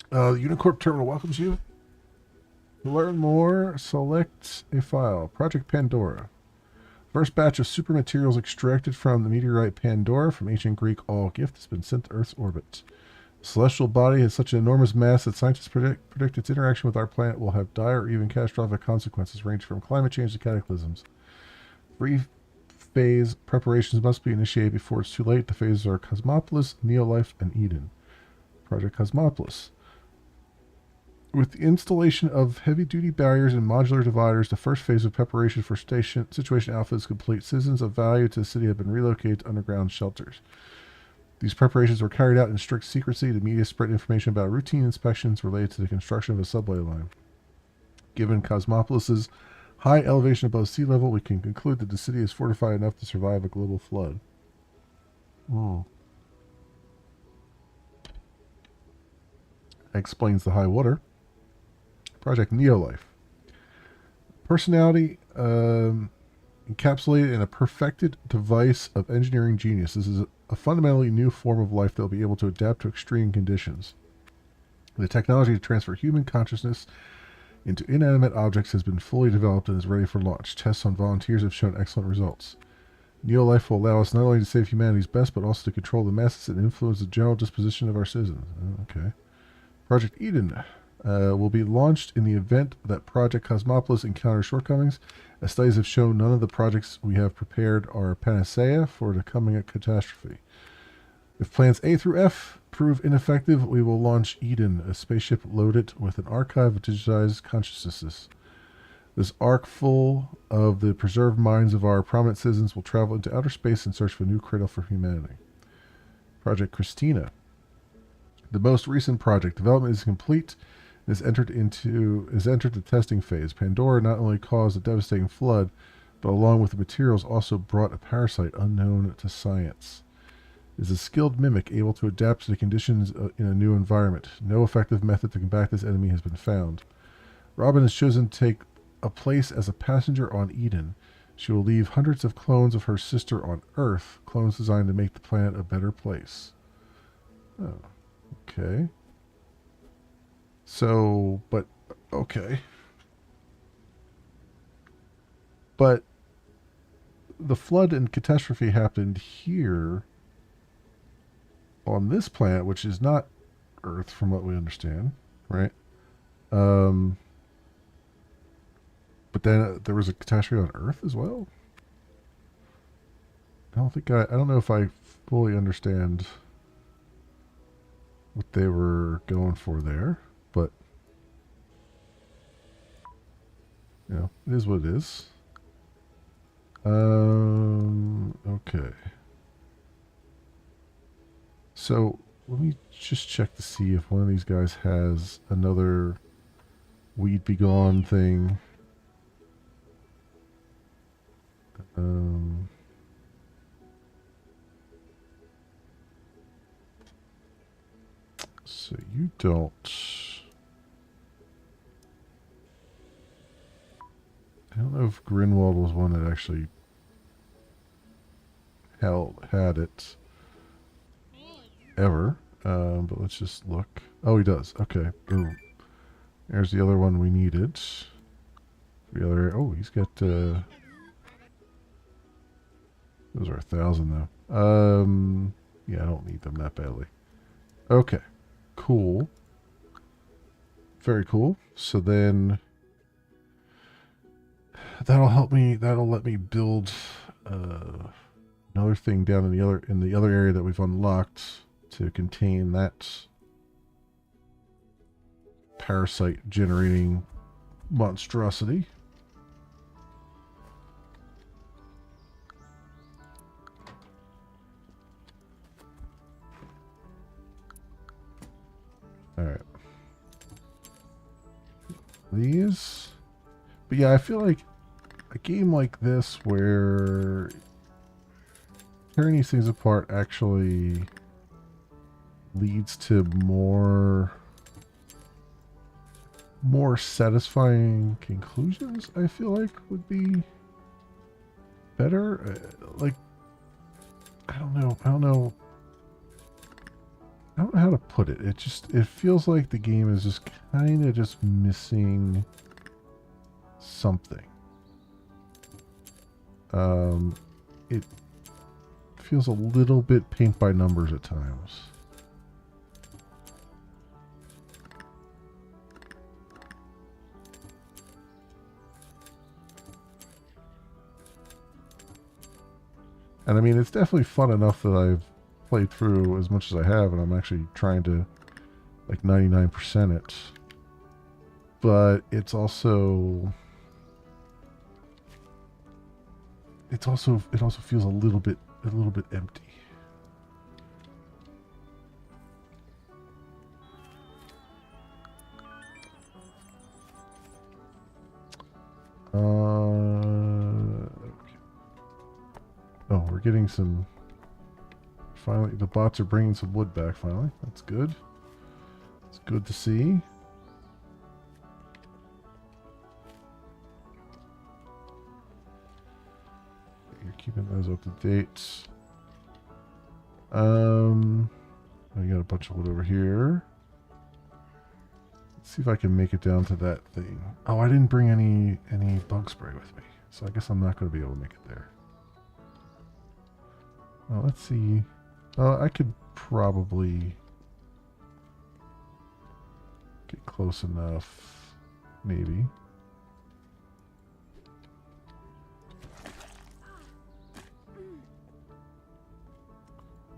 The Unicorp terminal welcomes you. To learn more, select a file. Project Pandora. First batch of super materials extracted from the meteorite Pandora from ancient Greek All Gift has been sent to Earth's orbit. The celestial body has such an enormous mass that scientists predict its interaction with our planet will have dire or even catastrophic consequences ranging from climate change to cataclysms. 3-phase preparations must be initiated before it's too late. The phases are Cosmopolis, Neolife, and Eden. Project Cosmopolis. With the installation of heavy-duty barriers and modular dividers, the first phase of preparation for Situation Alpha is complete. Citizens of value to the city have been relocated to underground shelters. These preparations were carried out in strict secrecy. The media spread information about routine inspections related to the construction of a subway line. Given Cosmopolis's high elevation above sea level, we can conclude that the city is fortified enough to survive a global flood. That explains the high water. Project Neolife. Personality encapsulated in a perfected device of engineering genius. This is a fundamentally new form of life that will be able to adapt to extreme conditions. The technology to transfer human consciousness into inanimate objects has been fully developed and is ready for launch. Tests on volunteers have shown excellent results. Neolife will allow us not only to save humanity's best, but also to control the masses and influence the general disposition of our citizens. Okay. Project Eden will be launched in the event that Project Cosmopolis encounters shortcomings. As studies have shown, none of the projects we have prepared are a panacea for the coming catastrophe. If plans A through F prove ineffective, we will launch Eden, a spaceship loaded with an archive of digitized consciousnesses. This ark full of the preserved minds of our prominent citizens will travel into outer space in search for a new cradle for humanity. Project Christina. The most recent project development is complete and has entered the testing phase. Pandora not only caused a devastating flood, but along with the materials also brought a parasite unknown to science. It is a skilled mimic able to adapt to the conditions in a new environment. No effective method to combat this enemy has been found. Robin has chosen to take a place as a passenger on Eden. She will leave hundreds of clones of her sister on Earth, clones designed to make the planet a better place. Oh, okay. So, but, okay. But the flood and catastrophe happened here on this planet, which is not Earth from what we understand, right? But then there was a catastrophe on Earth as well. I don't know if I fully understand what they were going for there, but you know, it is what it is. Okay. So let me just check to see if one of these guys has another Weed Be Gone thing. Um, so you don't. I don't know if Grinwald was one that actually had it ever. But let's just look. Oh, he does. Okay, boom. There's the other one we needed. The other. Oh, he's got. Those are 1,000 though. Yeah, I don't need them that badly. Okay, cool. Very cool. So then that'll help me. That'll let me build another thing down in the other area that we've unlocked to contain that parasite generating monstrosity. All right. These. But yeah, I feel like a game like this where tearing these things apart actually leads to more satisfying conclusions, I feel like would be better. Like, I don't know how to put it. It feels like the game is just kind of just missing something. It feels a little bit paint by numbers at times. And I mean, it's definitely fun enough that I've played through as much as I have, and I'm actually trying to like 99% it. But it also feels a little bit empty. Okay. Oh, we're getting some. Finally, the bots are bringing some wood back. Finally, that's good. It's good to see. You're keeping those up to date. I got a bunch of wood over here. Let's see if I can make it down to that thing. Oh, I didn't bring any bug spray with me, so I guess I'm not going to be able to make it there. Well, let's see. I could probably get close enough, maybe.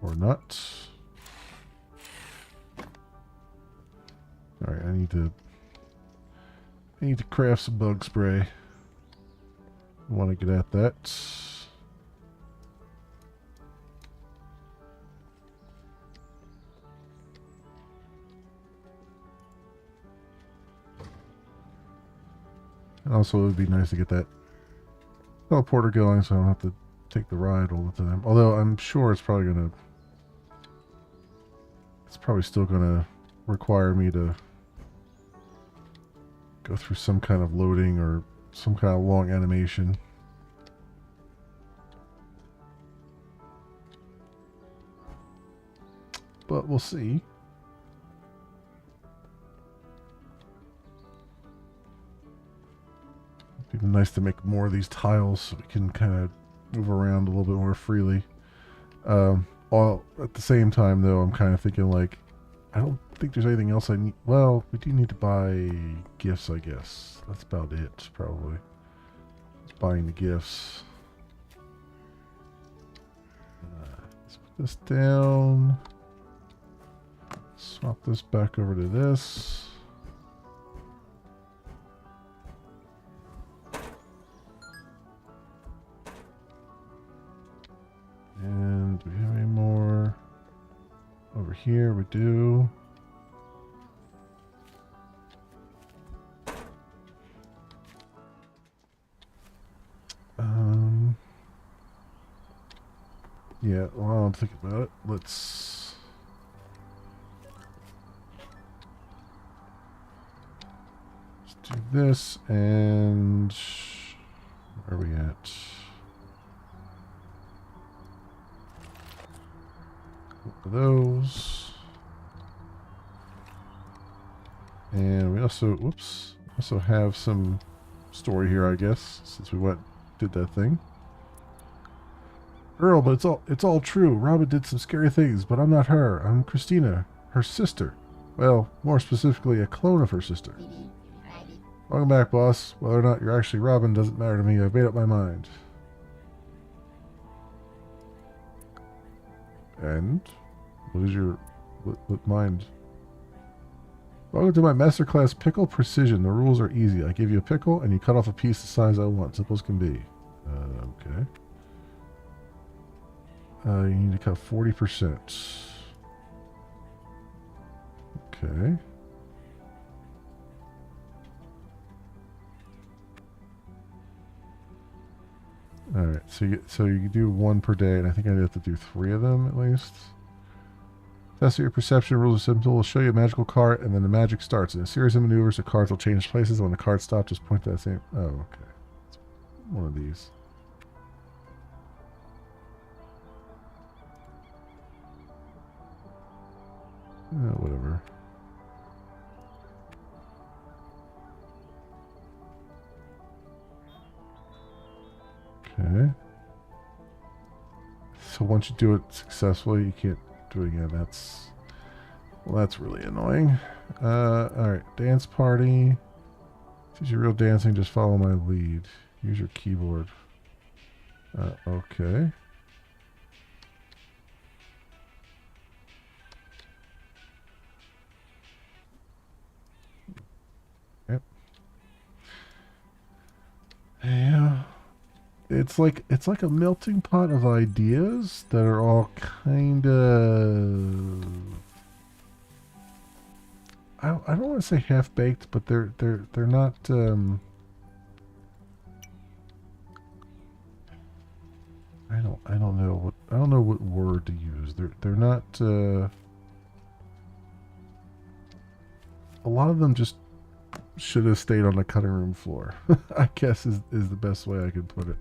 Or not. Alright, I need to craft some bug spray. I want to get at that. And also, it would be nice to get that teleporter going so I don't have to take the ride all the time. Although I'm sure it's probably still gonna require me to go through some kind of loading or some kind of long animation. But we'll see. It'd be nice to make more of these tiles so we can kind of move around a little bit more freely. All at the same time, though, I'm kind of thinking like, I don't think there's anything else I need. Well, we do need to buy gifts, I guess. That's about it, probably. Just buying the gifts. Let's put this down. Swap this back over to this. over here. We do. Yeah, while I'm thinking about it, let's do this, and where are we at? Those. And we also, whoops, also have some story here, I guess, since we did that thing. Earl, but it's all true. Robin did some scary things, but I'm not her. I'm Christina, her sister. Well, more specifically, a clone of her sister. Welcome back, boss. Whether or not you're actually Robin doesn't matter to me. I've made up my mind. And what is your what mind? Welcome to my masterclass Pickle Precision. The rules are easy. I give you a pickle, and you cut off a piece the size I want. Simple as can be. Okay. You need to cut 40%. Okay. All right. So you do one per day, and I think I have to do 3 of them at least. Test your perception. Rules are simple. We'll show you a magical card, and then the magic starts. In a series of maneuvers, the cards will change places. When the card stops, just point to that same. Oh, okay. It's one of these. Whatever. Okay. So once you do it successfully, you can't do it again. That's really annoying. Alright, dance party. Since you're real dancing, just follow my lead. Use your keyboard. Okay. Yep. Yeah. It's like a melting pot of ideas that are all kind of, I don't want to say half baked, but they're not I don't know what word to use. They're not a lot of them just should have stayed on the cutting room floor. I guess is the best way I could put it.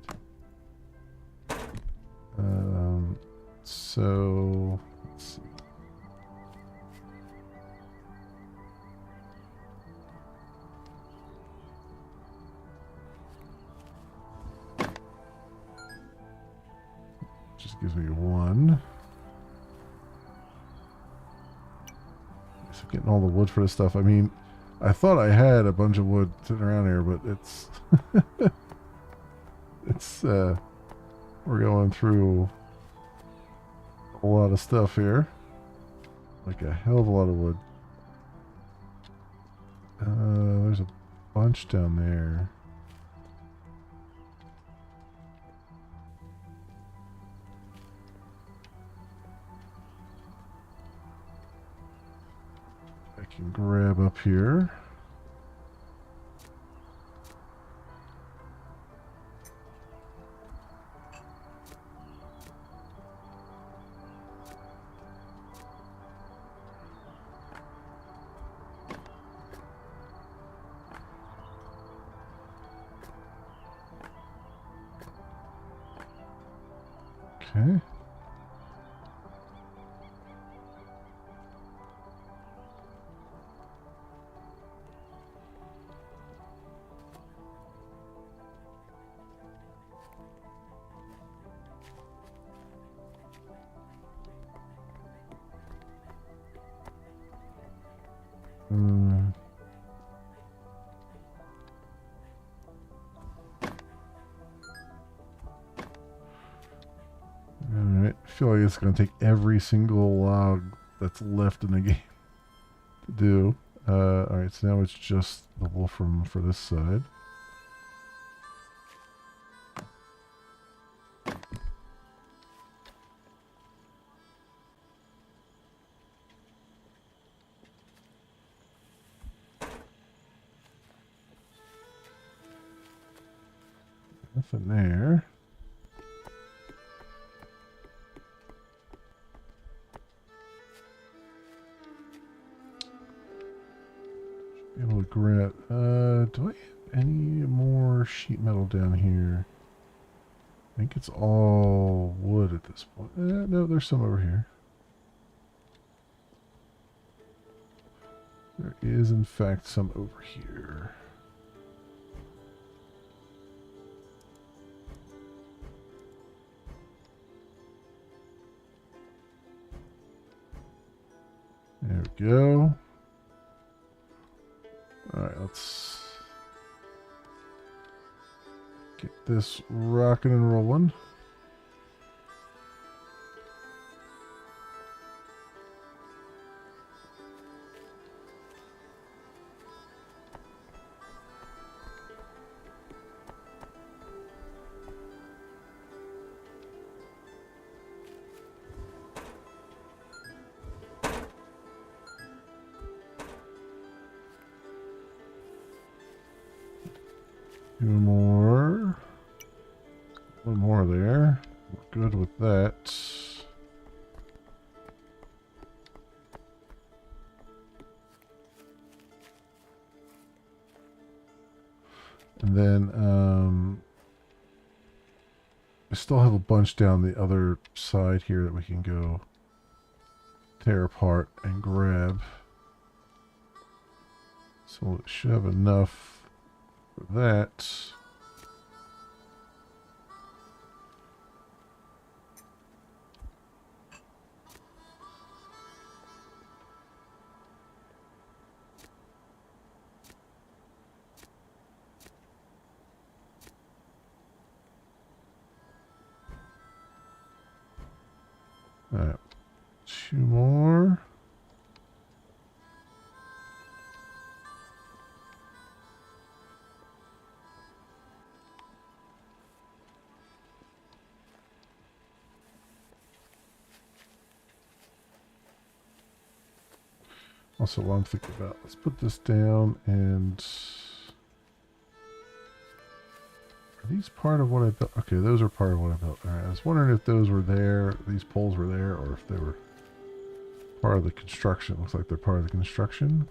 So let's see. Just gives me 1. So getting all the wood for this stuff. I mean, I thought I had a bunch of wood sitting around here, but it's it's we're going through a lot of stuff here. Like a hell of a lot of wood. There's a bunch down there. I can grab up here. Okay. Alright, I feel like it's going to take every single log that's left in the game to do. Alright, so now it's just the wolfram for this side. Nothing there. Be able to grab. Do I have any more sheet metal down here? I think it's all wood at this point. No, there's some over here. There is, in fact, some over here. There we go. Alright, let's get this rocking and rolling. Two more. One more there. We're good with that. And then I still have a bunch down the other side here that we can go tear apart and grab. So it should have enough for that. Alright, two more. Also, what I'm thinking about, let's put this down and... Are these part of what I built? Okay, those are part of what I built. Alright, I was wondering if those were there, these poles were there, or if they were part of the construction. Looks like they're part of the construction.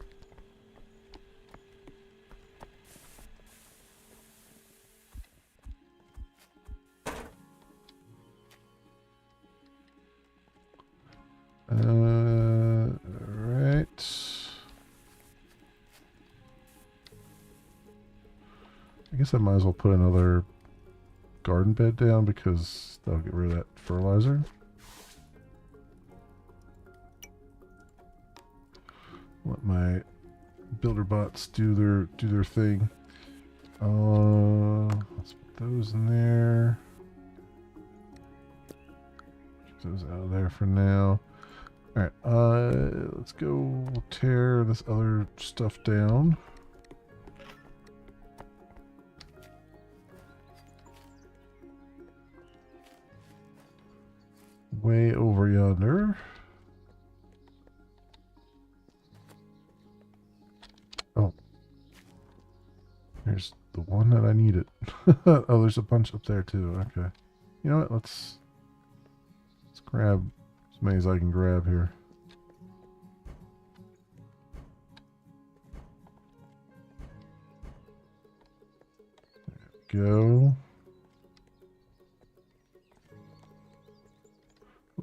Alright. I guess I might as well put another garden bed down because that'll get rid of that fertilizer. Let my builder bots do their thing. Let's put those in there. Keep those out of there for now. Alright, let's go tear this other stuff down. Way over yonder. Oh. There's the one that I needed. Oh, there's a bunch up there too. Okay. You know what? Let's grab as many as I can grab here. There we go.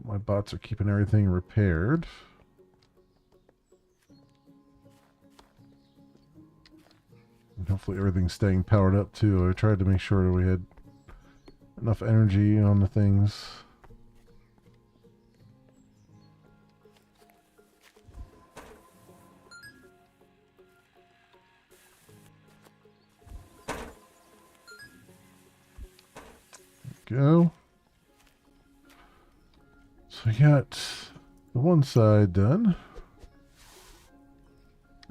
My bots are keeping everything repaired. And hopefully everything's staying powered up too. I tried to make sure that we had enough energy on the things. There we go. So we got the one side done.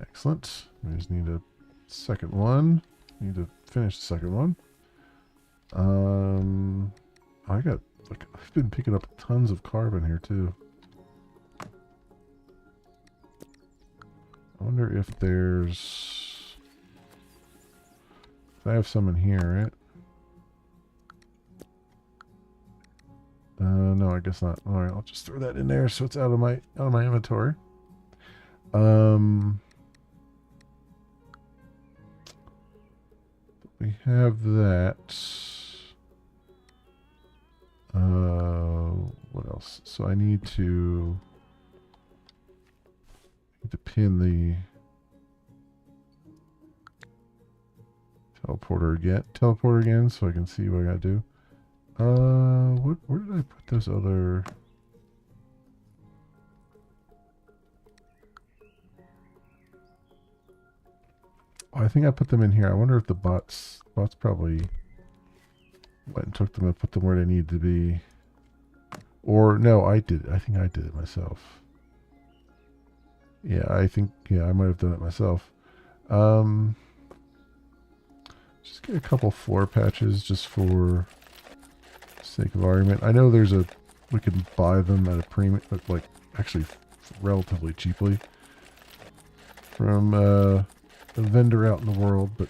Excellent. We just need a second one. Need to finish the second one. I got like I've been picking up tons of carbon here too. I wonder if there's I have some in here, right? No, I guess not. All right, I'll just throw that in there so it's out of my inventory. We have that. What else? So I need to pin the teleporter again, so I can see what I gotta do. Where did I put those other? Oh, I think I put them in here. I wonder if the bots probably went and took them and put them where they need to be. Or no, I did. I think I did it myself. Yeah, I think I might have done it myself. Just get a couple floor patches just for sake of argument. I know we can buy them at a premium, like actually relatively cheaply from a vendor out in the world, but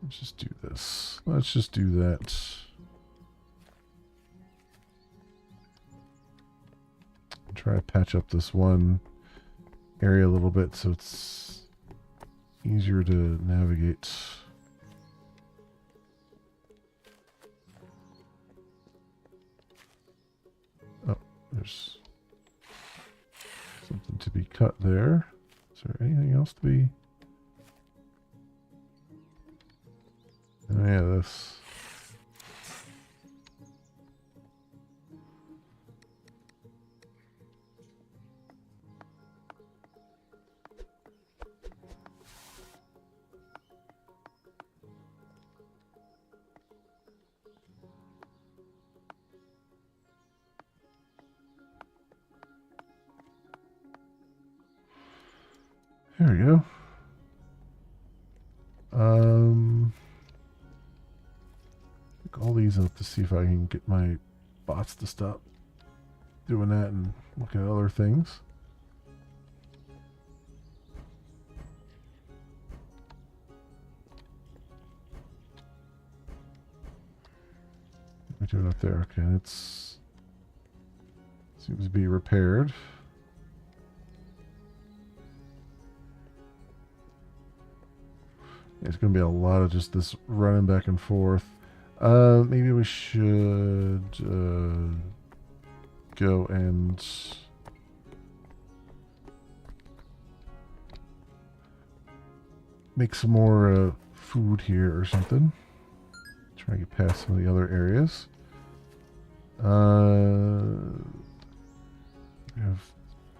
let's just do this. Let's just do that. Try to patch up this one area a little bit so it's easier to navigate. Oh, there's something to be cut there. Is there anything else to be? Oh yeah, this. There we go. Pick all these up to see if I can get my bots to stop doing that and look at other things. What are we doing up there? Okay, it's seems to be repaired. It's going to be a lot of just this running back and forth. Maybe we should go and make some more food here or something. Try to get past some of the other areas. We have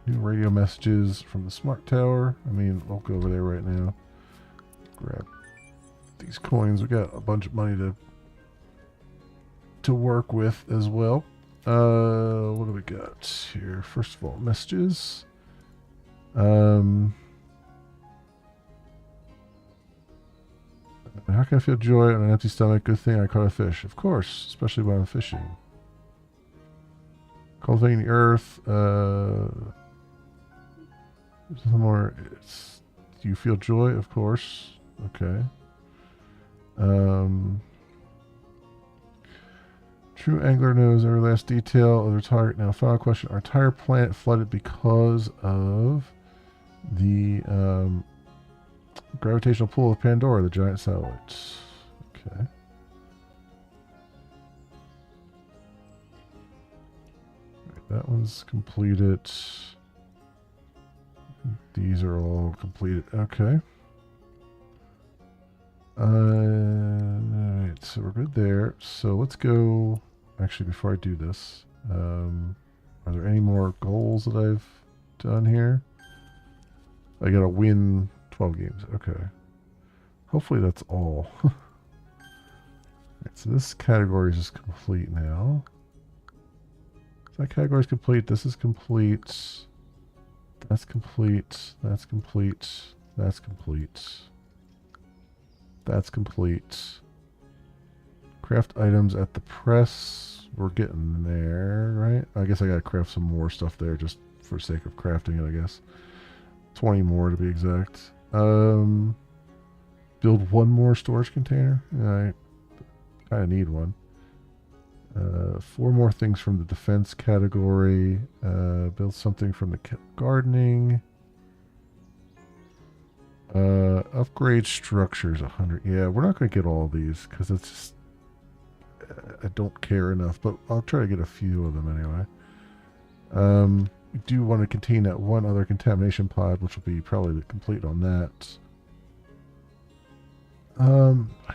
new radio messages from the smart tower. I mean, I'll go over there right now. Grab these coins. We got a bunch of money to work with as well. What do we got here? First of all, messages. How can I feel joy on an empty stomach? Good thing I caught a fish. Of course, especially when I'm fishing. Cultivating the earth. Some more. Do you feel joy? Of course. Okay. True angler knows every last detail of their target. Now, final question. Our entire planet flooded because of the gravitational pull of Pandora, the giant satellite. Okay. Right, that one's completed. These are all completed. Okay. Alright, so we're good there. So let's go. Actually, before I do this, are there any more goals that I've done here? I gotta win 12 games. Okay. Hopefully that's all. Right, so this category is just complete now. So that category is complete. This is complete. That's complete. That's complete. That's complete. That's complete. Craft items at the press. We're getting there, right? I guess I gotta craft some more stuff there just for sake of crafting it, I guess. 20 more to be exact. Build one more storage container. I kind of need one. 4 more things from the defense category. Build something from the gardening. Upgrade structures 100. Yeah, we're not going to get all these because it's just I don't care enough. But I'll try to get a few of them anyway. We do want to contain that one other contamination pod, which will be probably complete on that. I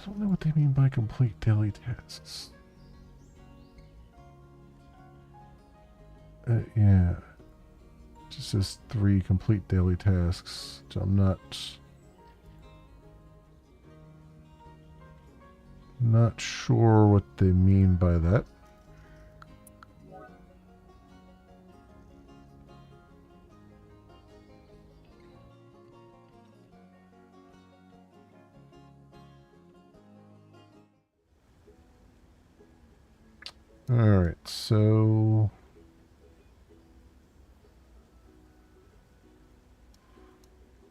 don't know what they mean by complete daily tasks. Yeah. Just says 3 complete daily tasks. So I'm not sure what they mean by that. Alright, so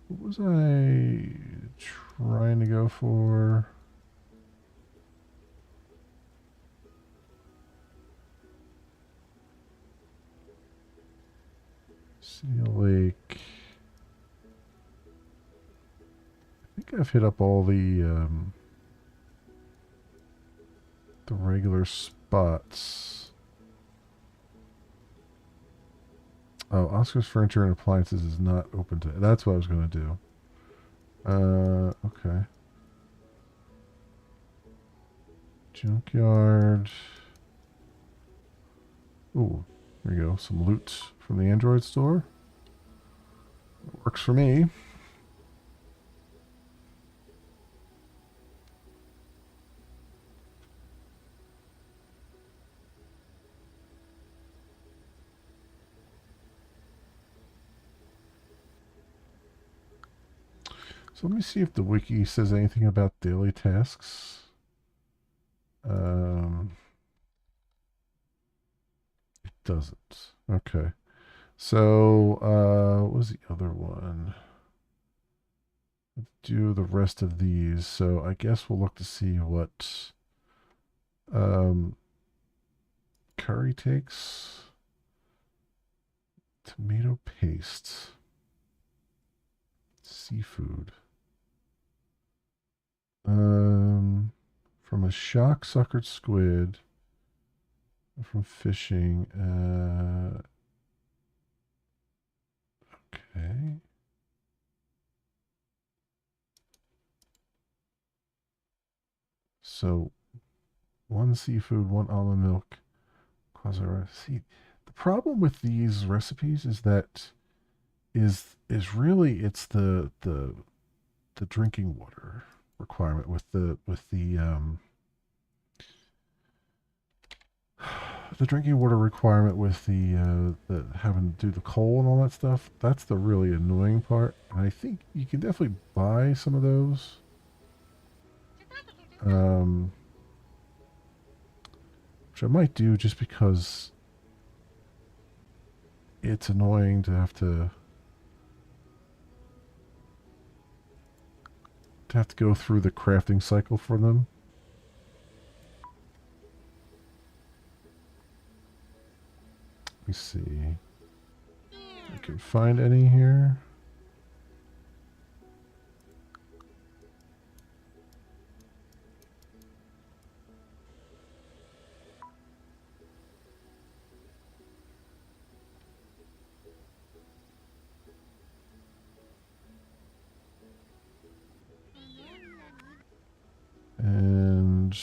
what was I trying to go for? Seal Lake. I think I've hit up all the regular spots. Oh, Oscar's Furniture and Appliances is not open to. That's what I was going to do. Okay. Junkyard. Ooh, there you go. Some loot from the Android store. Works for me. So let me see if the wiki says anything about daily tasks. It doesn't. Okay. So, what was the other one? Let's do the rest of these. So I guess we'll look to see what curry takes. Tomato paste. Seafood. From a shock suckered squid. From fishing. Okay. So, 1 seafood, 1 almond milk. See, the problem with these recipes is that is really it's the drinking water requirement with the the drinking water requirement with the having to do the coal and all that stuff. That's the really annoying part. And I think you can definitely buy some of those. Which I might do just because it's annoying to have to go through the crafting cycle for them. Let me see. I can find any here. And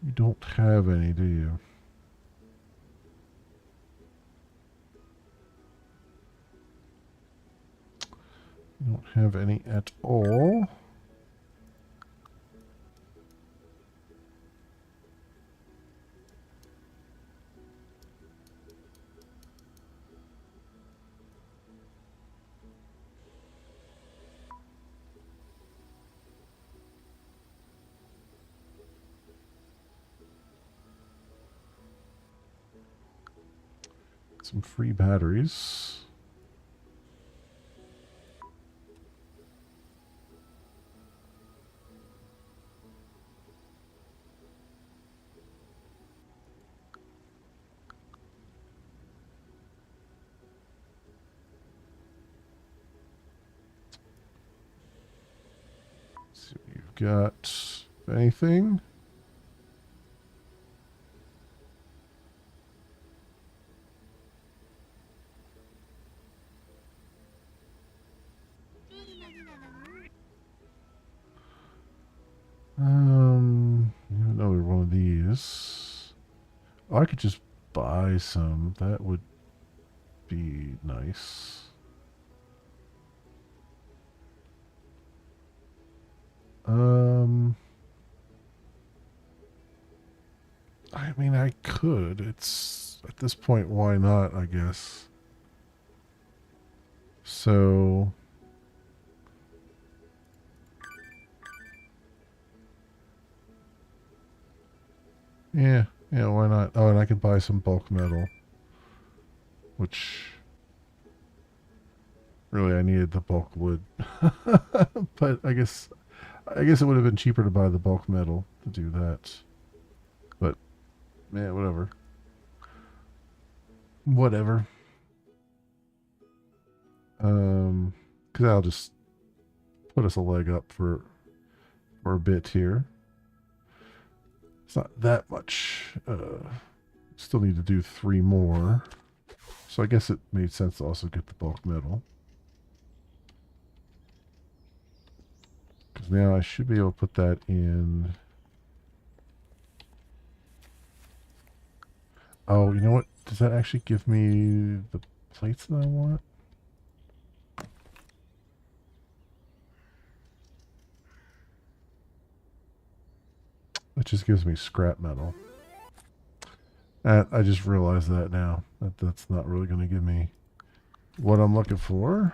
you don't have any, do you? You don't have any at all. Some free batteries. got anything? Another one of these. Oh, I could just buy some. That would be nice. I mean, I could. It's at this point, why not? I guess. So, yeah, yeah, why not? Oh, and I could buy some bulk metal, which really I needed the bulk wood, but I guess it would have been cheaper to buy the bulk metal to do that. But yeah, whatever. Whatever. Because I'll just put us a leg up for a bit here. It's not that much. Still need to do 3 more. So I guess it made sense to also get the bulk metal. Because now I should be able to put that in. Oh, you know what? Does that actually give me the plates that I want? It just gives me scrap metal. I just realized that now. That's not really going to give me what I'm looking for.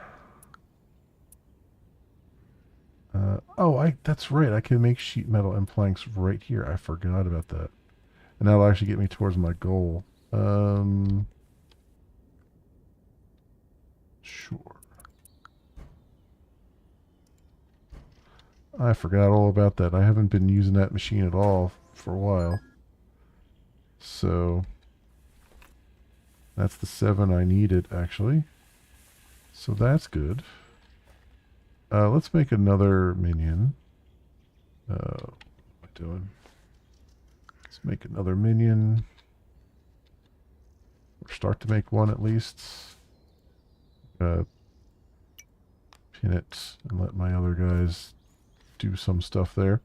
That's right. I can make sheet metal and planks right here. I forgot about that. And that'll actually get me towards my goal. Sure. I forgot all about that. I haven't been using that machine at all for a while. So that's the 7 I needed, actually. So that's good. Let's make another minion. What am I doing? Let's make another minion. Or start to make one at least. Pin it and let my other guys do some stuff there.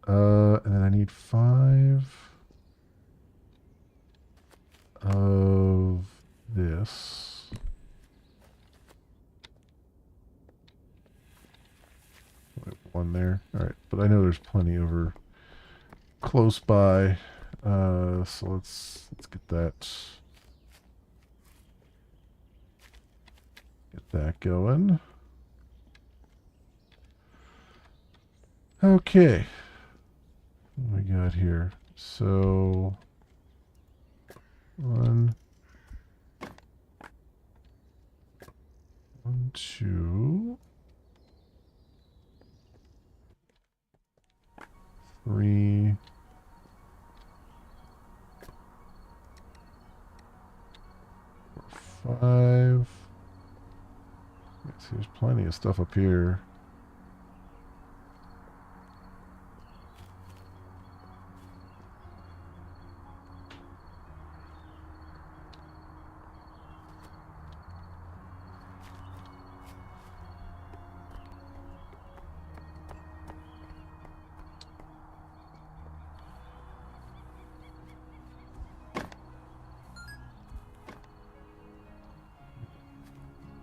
And then I need 5 of this. One there. Alright, but I know there's plenty over close by. So let's get that. Get that going. Okay. What we got here? So 1, 2, 3, 4, 5. See, there's plenty of stuff up here.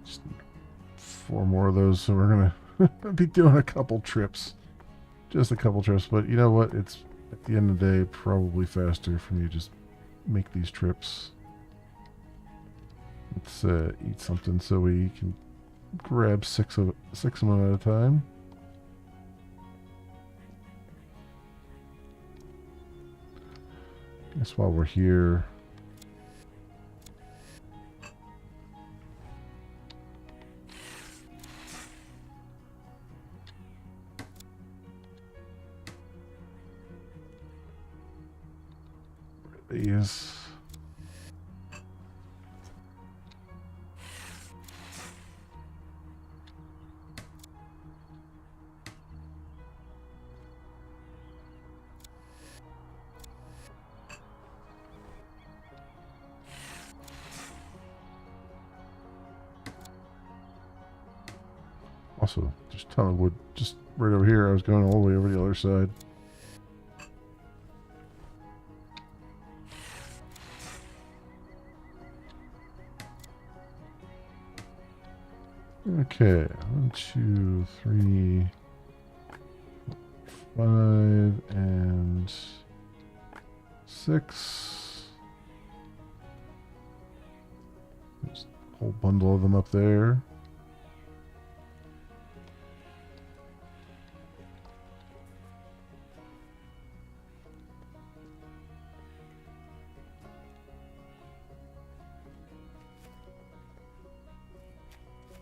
Just 4 more of those, so we're gonna be doing a couple trips. Just a couple trips, but you know what? It's at the end of the day probably faster for me to just make these trips. Let's eat something so we can grab 6 of them at a time. Guess while we're here, these. Also, there's a ton of wood just right over here. I was going all the way over the other side. Okay, 1, 2, 3, 5, and 6. There's a whole bundle of them up there.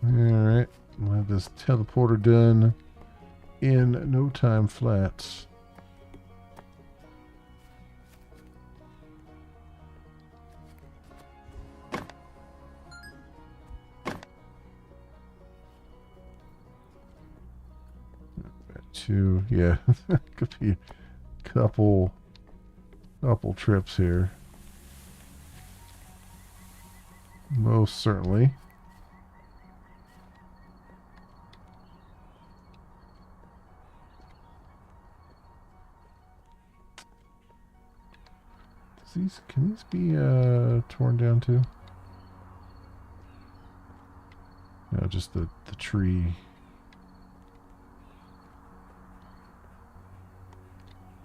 Alright, we'll have this teleporter done in no time flat. Yeah, could be a couple trips here. Most certainly. Can these be torn down too? No, just the tree.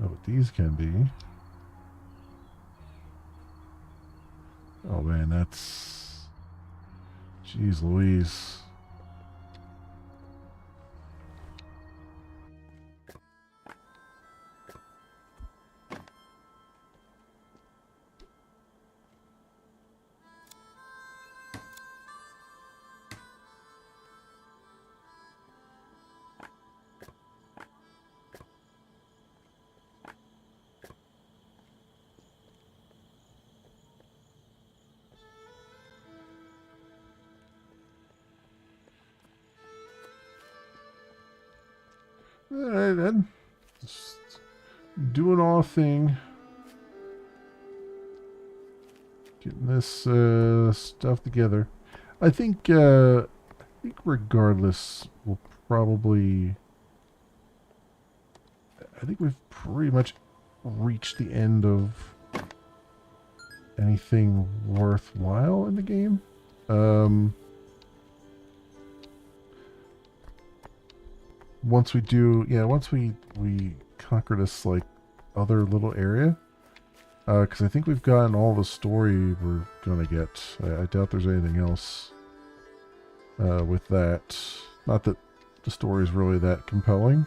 Oh, but these can be. Oh man, that's... Jeez Louise. Alright then. Just doing our thing. Getting this stuff together. I think regardless, we'll probably... I think we've pretty much reached the end of anything worthwhile in the game. Once we do, yeah, once we conquer this, like, other little area, because I think we've gotten all the story we're gonna get. I doubt there's anything else with that. Not that the story is really that compelling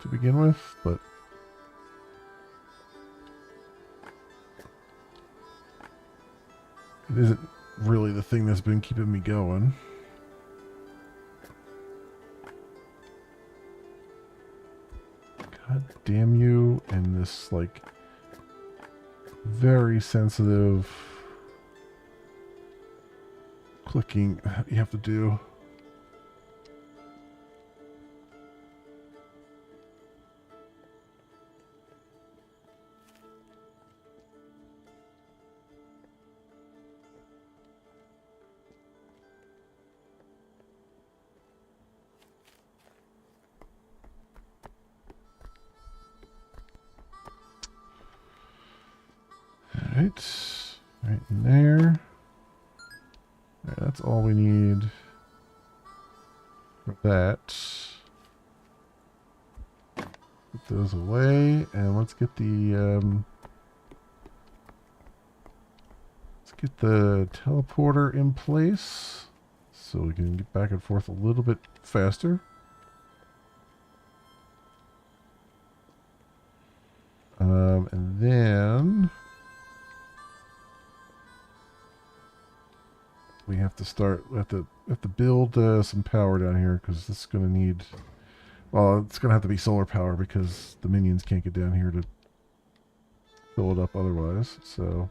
to begin with, but it isn't really the thing that's been keeping me going. God damn you, and this, like, very sensitive clicking you have to do. Right in there. Alright, that's all we need for that. Put those away, and let's get the teleporter in place so we can get back and forth a little bit faster. And then we have to start. We have to build some power down here because this is going to need. Well, it's going to have to be solar power because the minions can't get down here to fill it up otherwise. So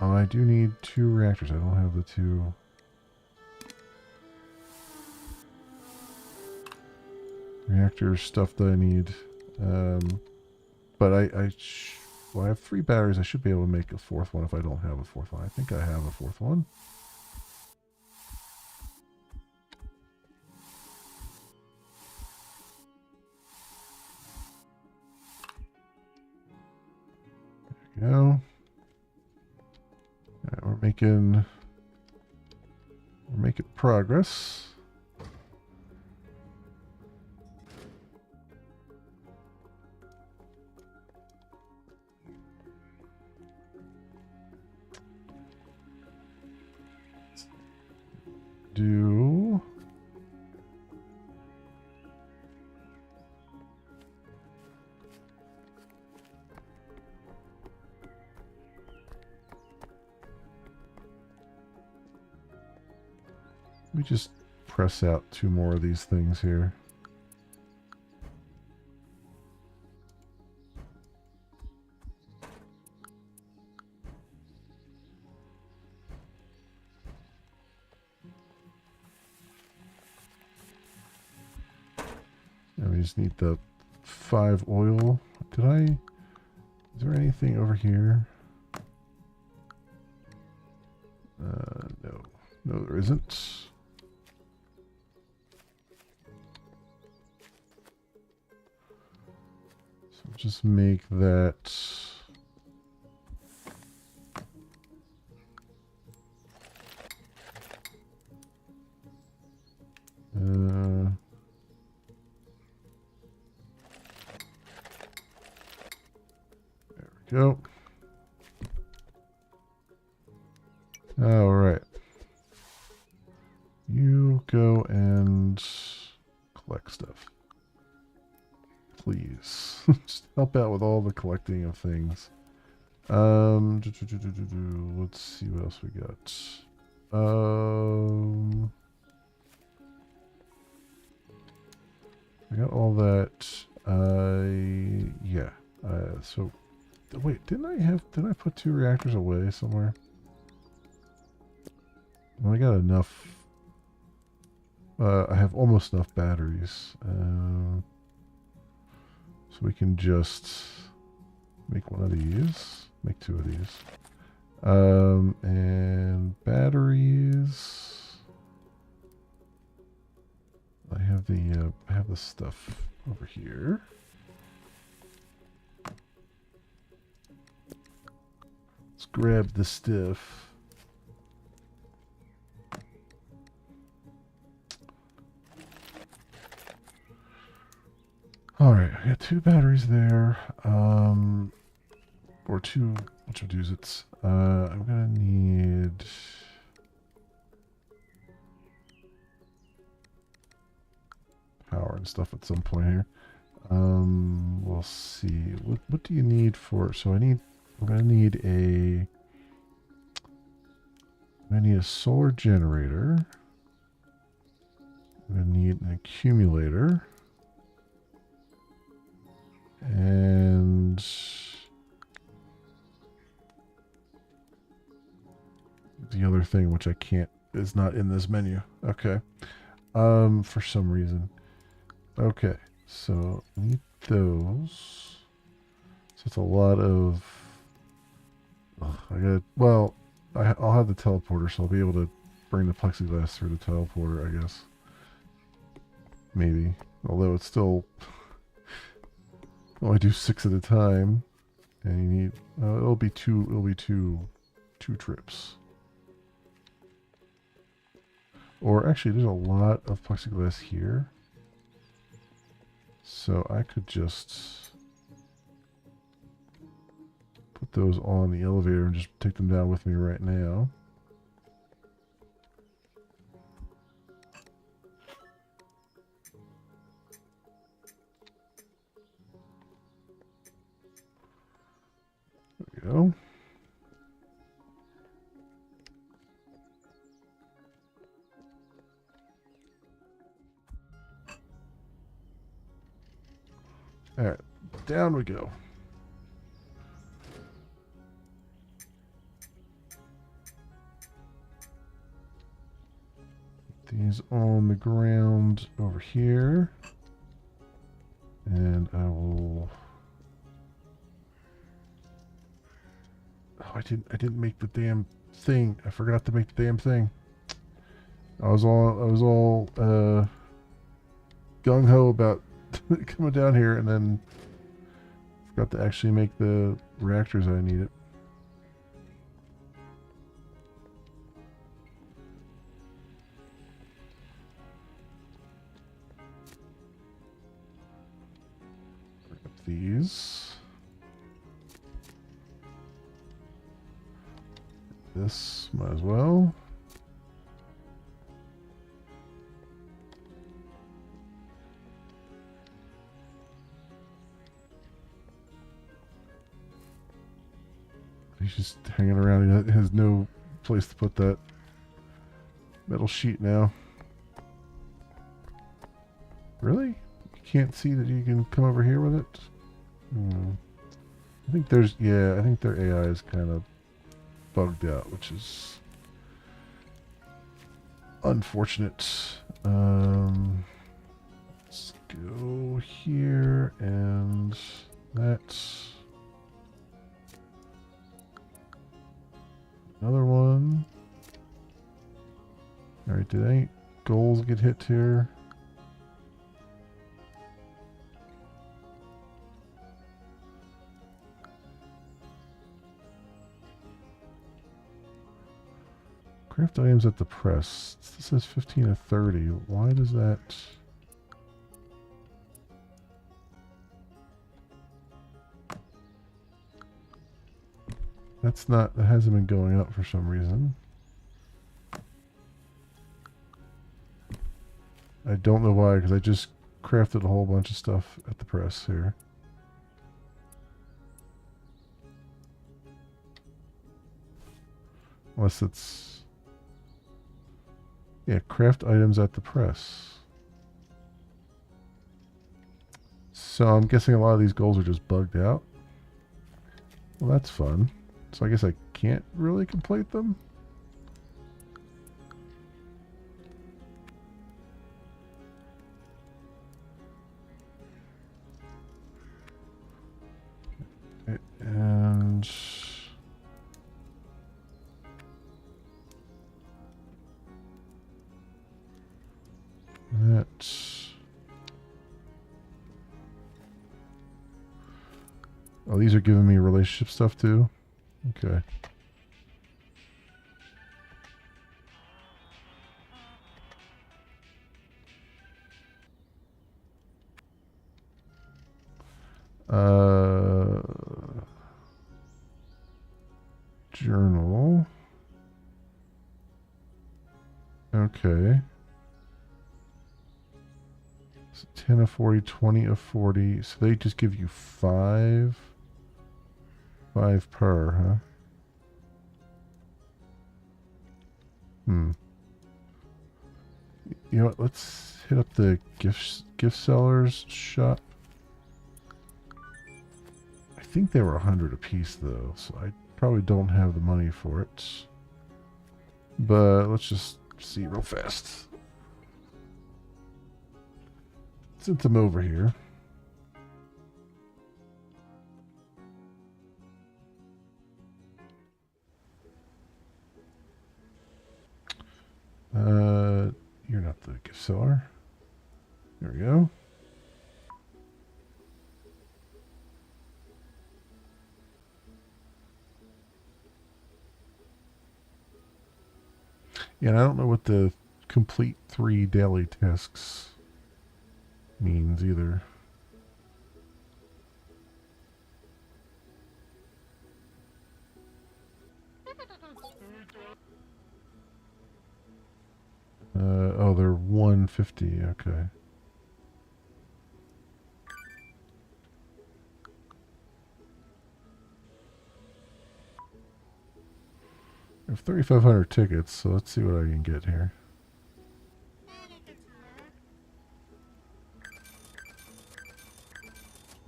I do need 2 reactors. I don't have the 2. Reactor stuff that I need. But well, I have 3 batteries. I should be able to make a 4th one if I don't have a 4th one. I think I have a 4th one. go. All right, we're making progress. Do we just press out 2 more of these things here? And we just need the 5 oil. Is there anything over here? No. No, there isn't. So just make that... there we go. All right. You go and collect stuff. Please. Just help out with all the collecting of things. Let's see what else we got. I got all that. Yeah. So, wait, did I put 2 reactors away somewhere? Well, I got enough. I have almost enough batteries. So we can just make 1 of these. Make 2 of these. And batteries. I have the stuff over here. Let's grab the stuff. Alright, I got 2 batteries there. Or 2, which would use it. I'm gonna need... power and stuff at some point here. We'll see. What do you need for... So I'm gonna need a solar generator. I'm gonna need an accumulator. And the other thing, which I can't, is not in this menu. Okay. For some reason. Okay, so I need those. So it's a lot of... I'll have the teleporter, so I'll be able to bring the plexiglass through the teleporter, I guess. Maybe. Although it's still... only do 6 at a time. And you need... it'll be two trips. Or actually, there's a lot of plexiglass here. So I could just put those on the elevator and just take them down with me right now. There we go. All right, down we go. These on the ground over here. And I will... Oh, I didn't make the damn thing. I forgot to make the damn thing. I was all gung ho about coming down here, and then forgot to actually make the reactors I need it. These. This might as well. He's just hanging around. He has no place to put that metal sheet now. Really? You can't see that you can come over here with it? I think there's, yeah, I think their AI is kind of bugged out, which is unfortunate. Let's go here and that. Another one. Alright, did any goals get hit here? Craft items at the press. This says 15 to 30. Why does that... That's not... That hasn't been going up for some reason. I don't know why, because I just crafted a whole bunch of stuff at the press here. Unless it's... Yeah, craft items at the press. So I'm guessing a lot of these goals are just bugged out. Well, that's fun. So I guess I can't really complete them. And... That's... Oh, these are giving me relationship stuff too? Okay. Journal. Okay. So 10 of 40, 20 of 40. So they just give you 5. 5 per, huh? You know what? Let's hit up the gift sellers shop. I think they were 100 a piece though, so I probably don't have the money for it. But let's just see real fast. Since I'm over here. You're not the gift seller. There we go. Yeah, and I don't know what the complete 3 daily tasks means either. Oh, they're 150. Okay. I have 3,500 tickets, so let's see what I can get here.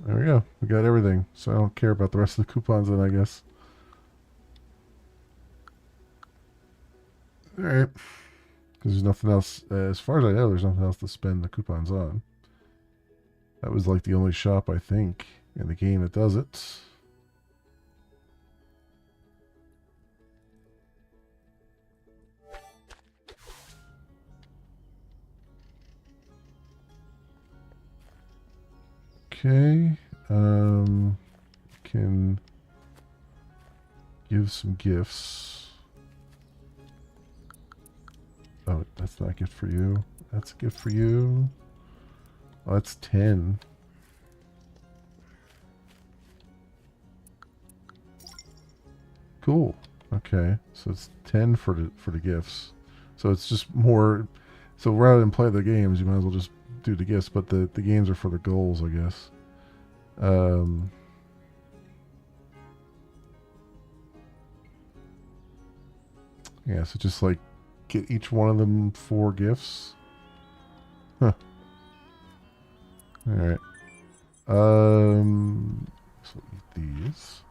There we go. We got everything, so I don't care about the rest of the coupons then, I guess. Alright. Because there's nothing else, as far as I know, there's nothing else to spend the coupons on. That was like the only shop, I think, in the game that does it. Okay. Can give some gifts. Oh, that's not a gift for you. That's a gift for you. Oh, that's 10. Cool. Okay, so it's 10 for the gifts. So it's just more. So rather than play the games, you might as well just do the gifts. But the games are for the goals, I guess. Yeah. So just like get each one of them 4 gifts. Huh. All right. So eat these.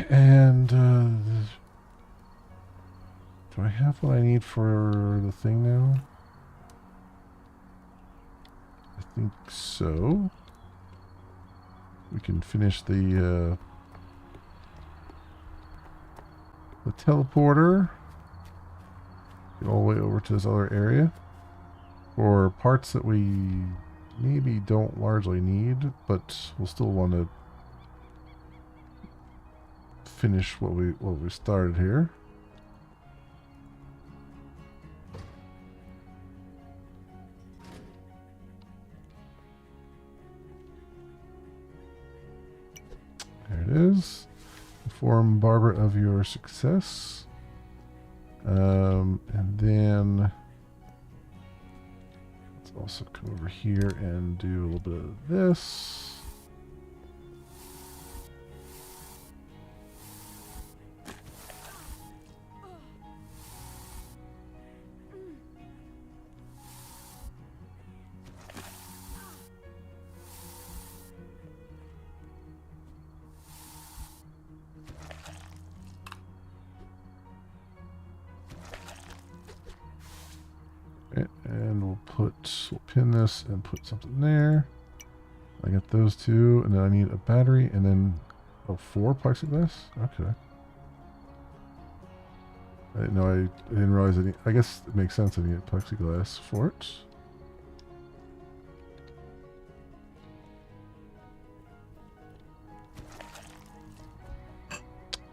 And do I have what I need for the thing now? I think so. We can finish the teleporter. Get all the way over to this other area. For parts that we maybe don't largely need, but we'll still want to finish what we started here. There it is. Inform Barbara of your success. And then let's also come over here and do a little bit of this. And we'll pin this and put something there. I got those 2, and then I need a battery, and then 4 plexiglass. Okay. I didn't know. I didn't realize I guess it makes sense. I need plexiglass for it.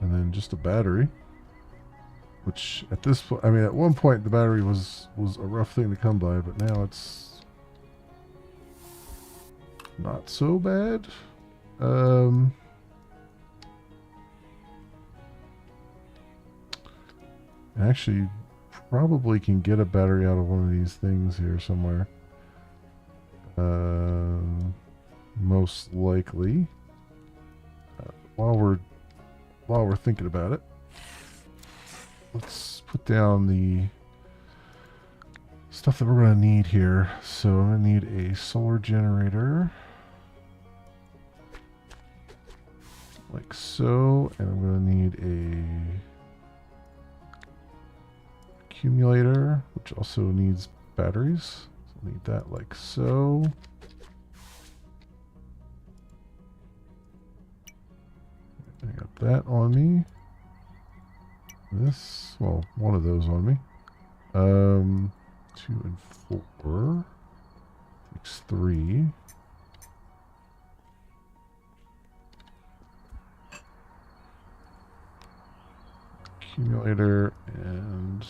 And then just a battery. Which at this point, I mean, at one point the battery was a rough thing to come by, but now it's not so bad. Actually, probably can get a battery out of one of these things here somewhere. Most likely. While we're thinking about it, let's put down the stuff that we're going to need here. So I'm going to need a solar generator. Like so. And I'm going to need a accumulator, which also needs batteries. So I'll need that like so. I got that on me. This, well, one of those on me. 2 and 4. Takes 3. Accumulator and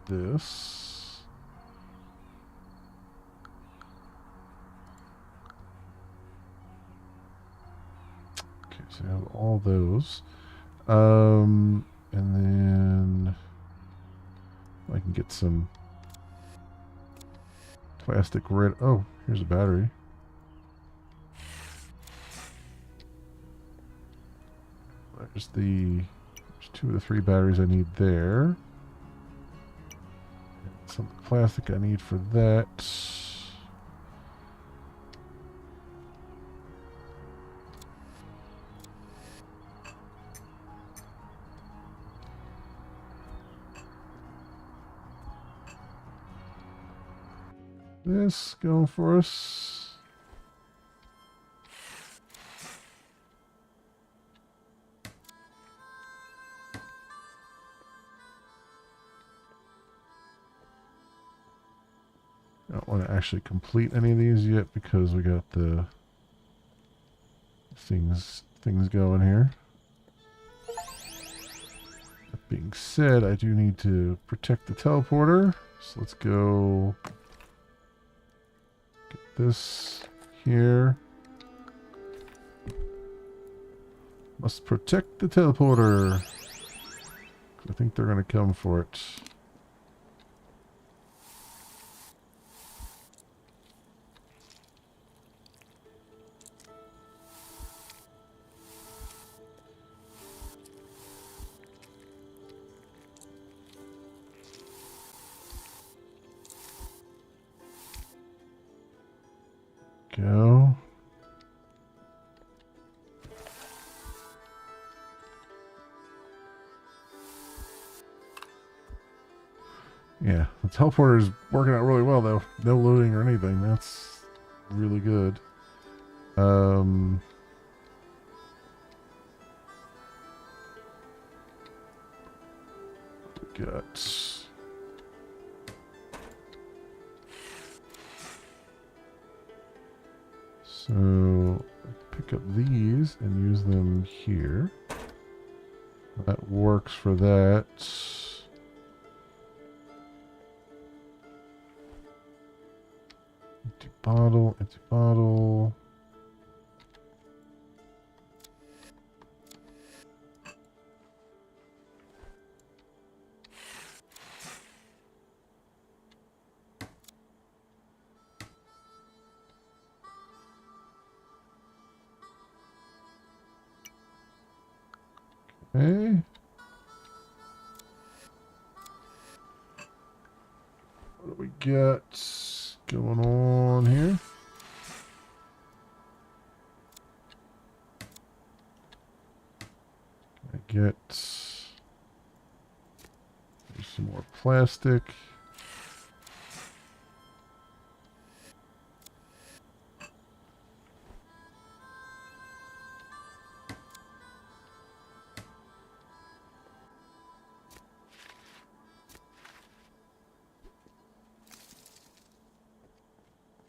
this. Okay, so I have all those. And then I can get some plastic red. Oh, here's a battery. There's 2 of the 3 batteries I need there. Some plastic I need for that. This going for us. I don't want to actually complete any of these yet because we got the things going here. being said, I do need to protect the teleporter. So let's go get this here. Must protect the teleporter. I think they're going to come for it. Go. Yeah, the teleporter is working out really well though. No loading or anything. That's really good. We got so pick up these and use them here. That works for that. Empty bottle, empty bottle. Okay. What do we got going on here? I get some more plastic.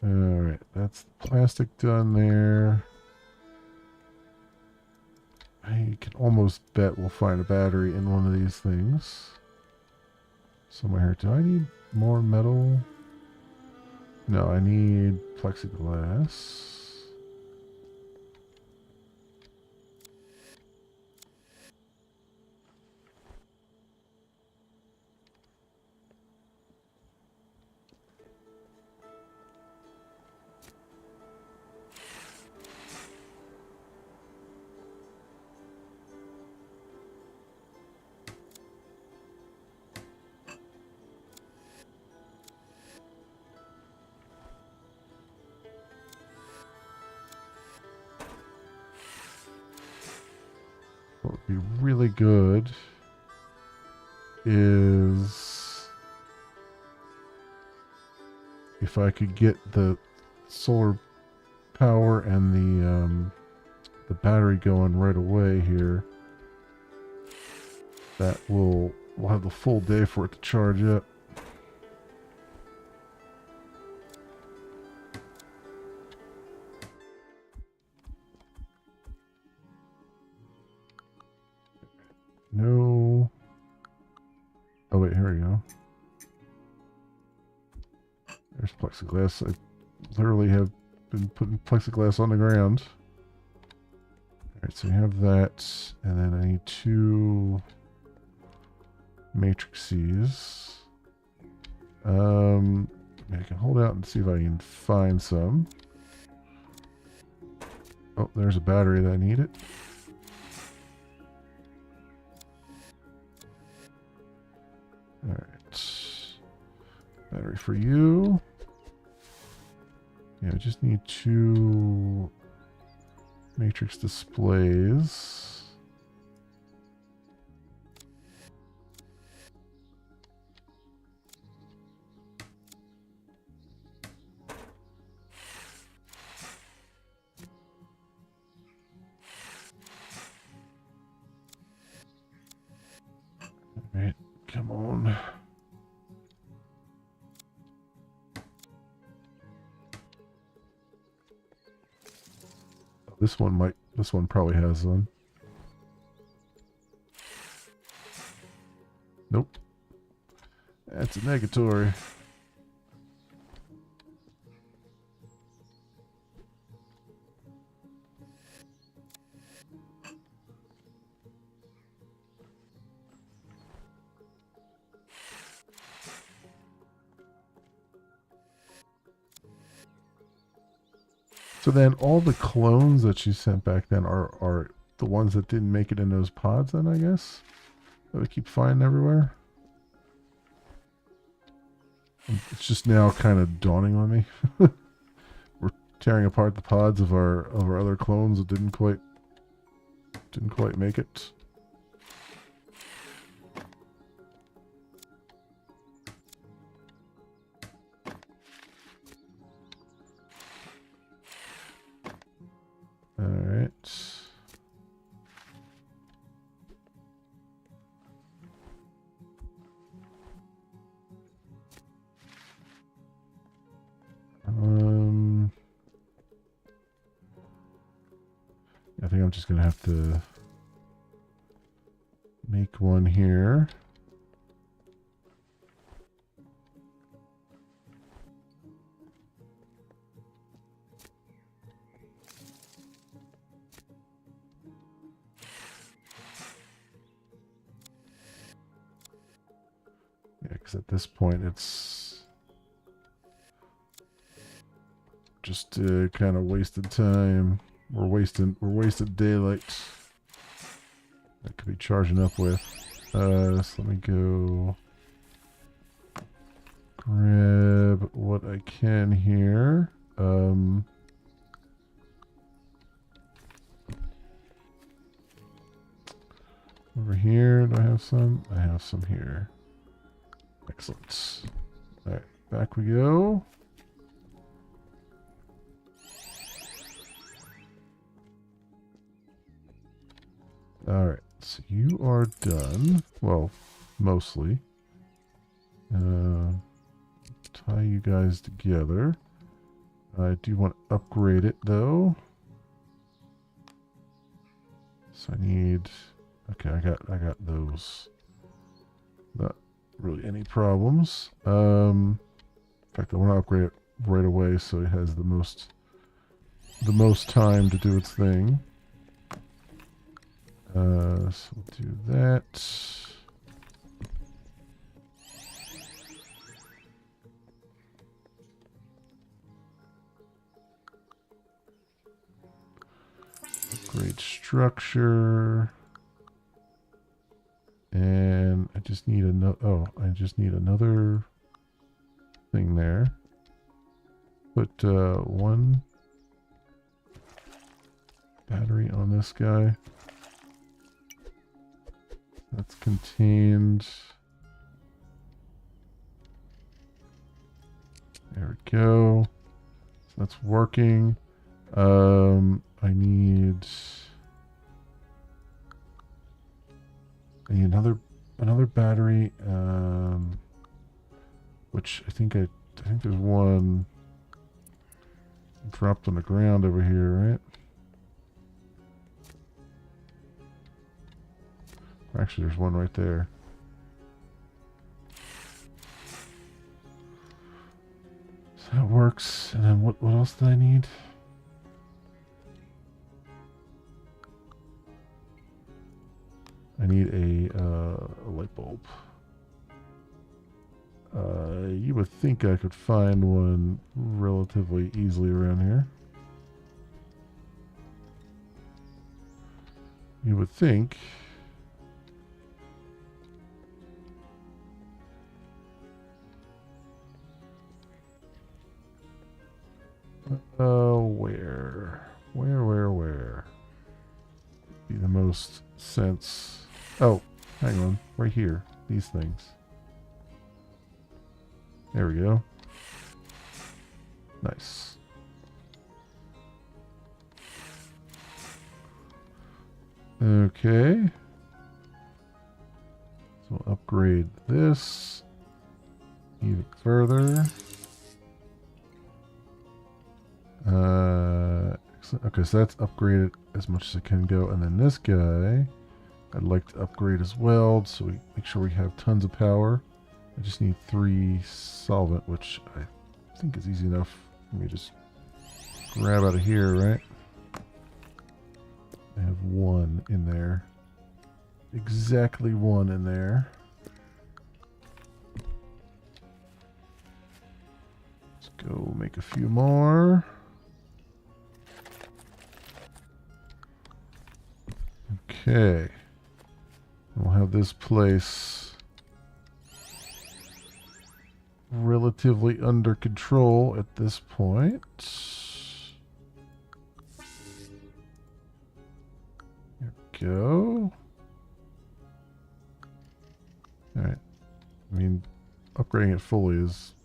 Alright, that's the plastic done there. I can almost bet we'll find a battery in one of these things. Somewhere here. Do I need more metal? No, I need plexiglass. What would be really good is if I could get the solar power and the battery going right away here. That we'll have the full day for it to charge up. No. Oh wait, here we go. There's plexiglass. I literally have been putting plexiglass on the ground. Alright, so we have that, and then I need 2 matrices. I can hold out and see if I can find some. Oh, there's a battery that I need it. Alright. Battery for you. Yeah, I just need 2 matrix displays. Alright, come on. This one probably has one. Nope. That's a negatory. So then all the clones that you sent back then are the ones that didn't make it in those pods then, I guess? That we keep finding everywhere? It's just now kind of dawning on me. We're tearing apart the pods of our other clones that didn't quite make it. All right. I think I'm just gonna have to make one here. Yeah, because at this point it's just kind of wasted time. We're wasted daylight. That could be charging up with. So let me go grab what I can here. Over here, do I have some? I have some here. Excellent. All right, back we go. All right, so you are done. Well, mostly. Tie you guys together. I do want to upgrade it though. So I need. Okay, I got those. Not really any problems. In fact, I want to upgrade it right away so it has the most time to do its thing. So we'll do that. Upgrade structure. And I just need I just need another thing there. Put one battery on this guy. That's contained. There we go. So that's working. I need another battery. Which I think there's one dropped on the ground over here, right? Actually, there's one right there. So that works. And then what else do I need? I need a light bulb. You would think I could find one relatively easily around here. You would think. Where? Be the most sense. Oh, hang on. Right here. These things. There we go. Nice. Okay. So we'll upgrade this even further. Okay, so that's upgraded as much as it can go. And then this guy, I'd like to upgrade as well, so we make sure we have tons of power. I just need 3 solvent, which I think is easy enough for me to just grab out of here, right? I have 1 in there. Exactly 1 in there. Let's go make a few more. Okay. We'll have this place relatively under control at this point. Here we go. Alright. I mean, upgrading it fully is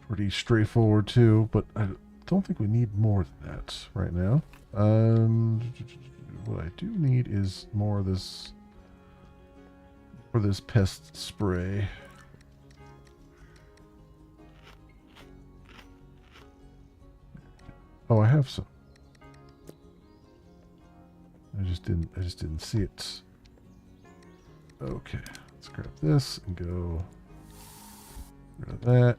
pretty straightforward too, but I don't think we need more than that right now. What I do need is more of this for this pest spray. Oh, I have some. I just didn't see it. Okay, let's grab this and go rid of that.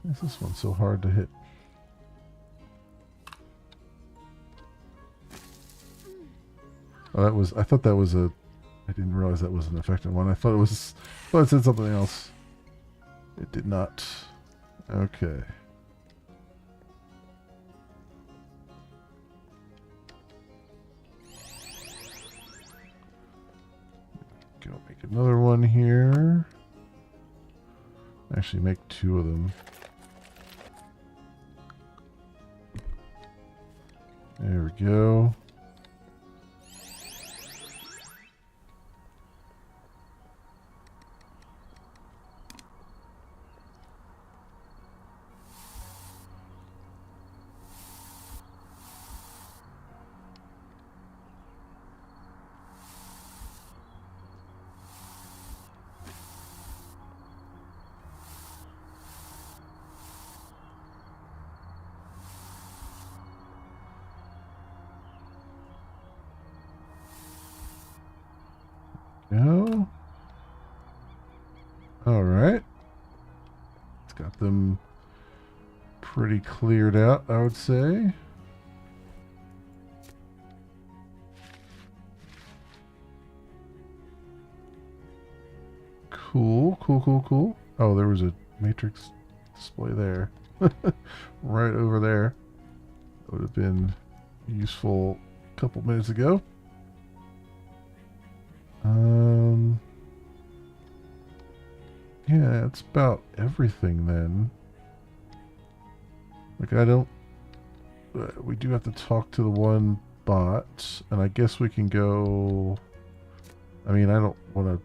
Why is this one so hard to hit? Oh, that was, I thought that was a, I didn't realize that was an effective one. I thought it said something else. It did not. Okay. Go make another one here. Actually, make 2 of them. There we go. Go. All right. It's got them pretty cleared out, I would say. Cool, cool, cool, cool. Oh, there was a matrix display there. Right over there. That would have been useful a couple minutes ago. Yeah, that's about everything then. Like, I don't... we do have to talk to the one bot, and I guess we can go... I mean, I don't want to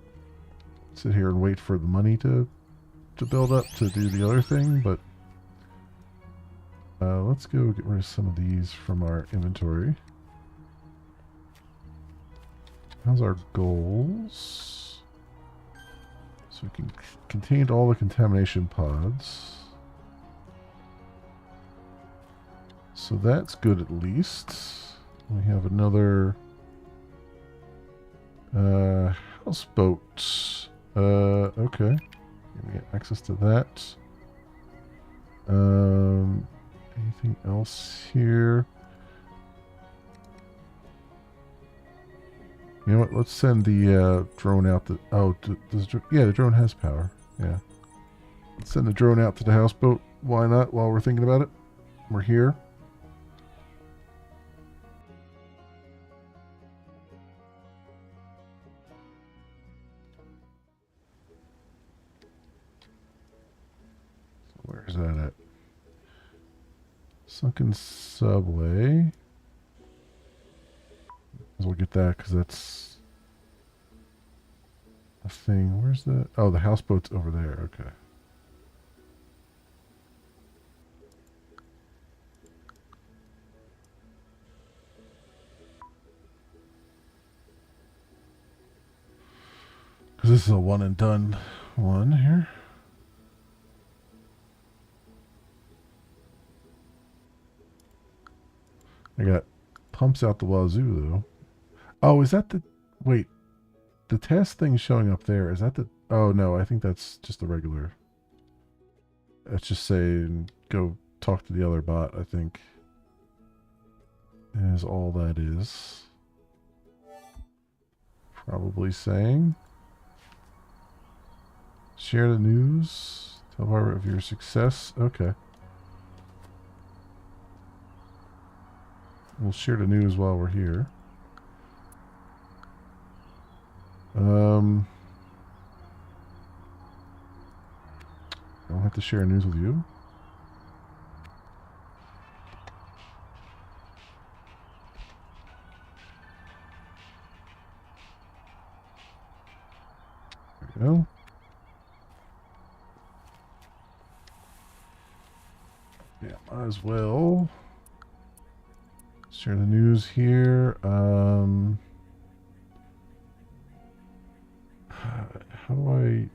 sit here and wait for the money to build up to do the other thing, but... let's go get rid of some of these from our inventory. How's our goals? So we can contain all the contamination pods. So that's good at least. We have another houseboat. Okay. We get access to that. Anything else here? You know what? Let's send the drone out. Yeah, the drone has power. Yeah. Let's send the drone out to the houseboat. Why not? While we're thinking about it, we're here. So where's that at? Sunken subway. We'll get that because that's a thing. Where's the... Oh, the houseboat's over there. Okay. Because this is a one and done one here. I got pumps out the wazoo, though. Oh, is that the... Wait. The task thing showing up there, is that the... Oh, no, I think that's just the regular. That's just saying go talk to the other bot, I think. Is all that is. Probably saying. Share the news. Tell Barbara of your success. Okay. We'll share the news while we're here. I don't have to share news with you. There we go. Yeah, might as well share the news here. How do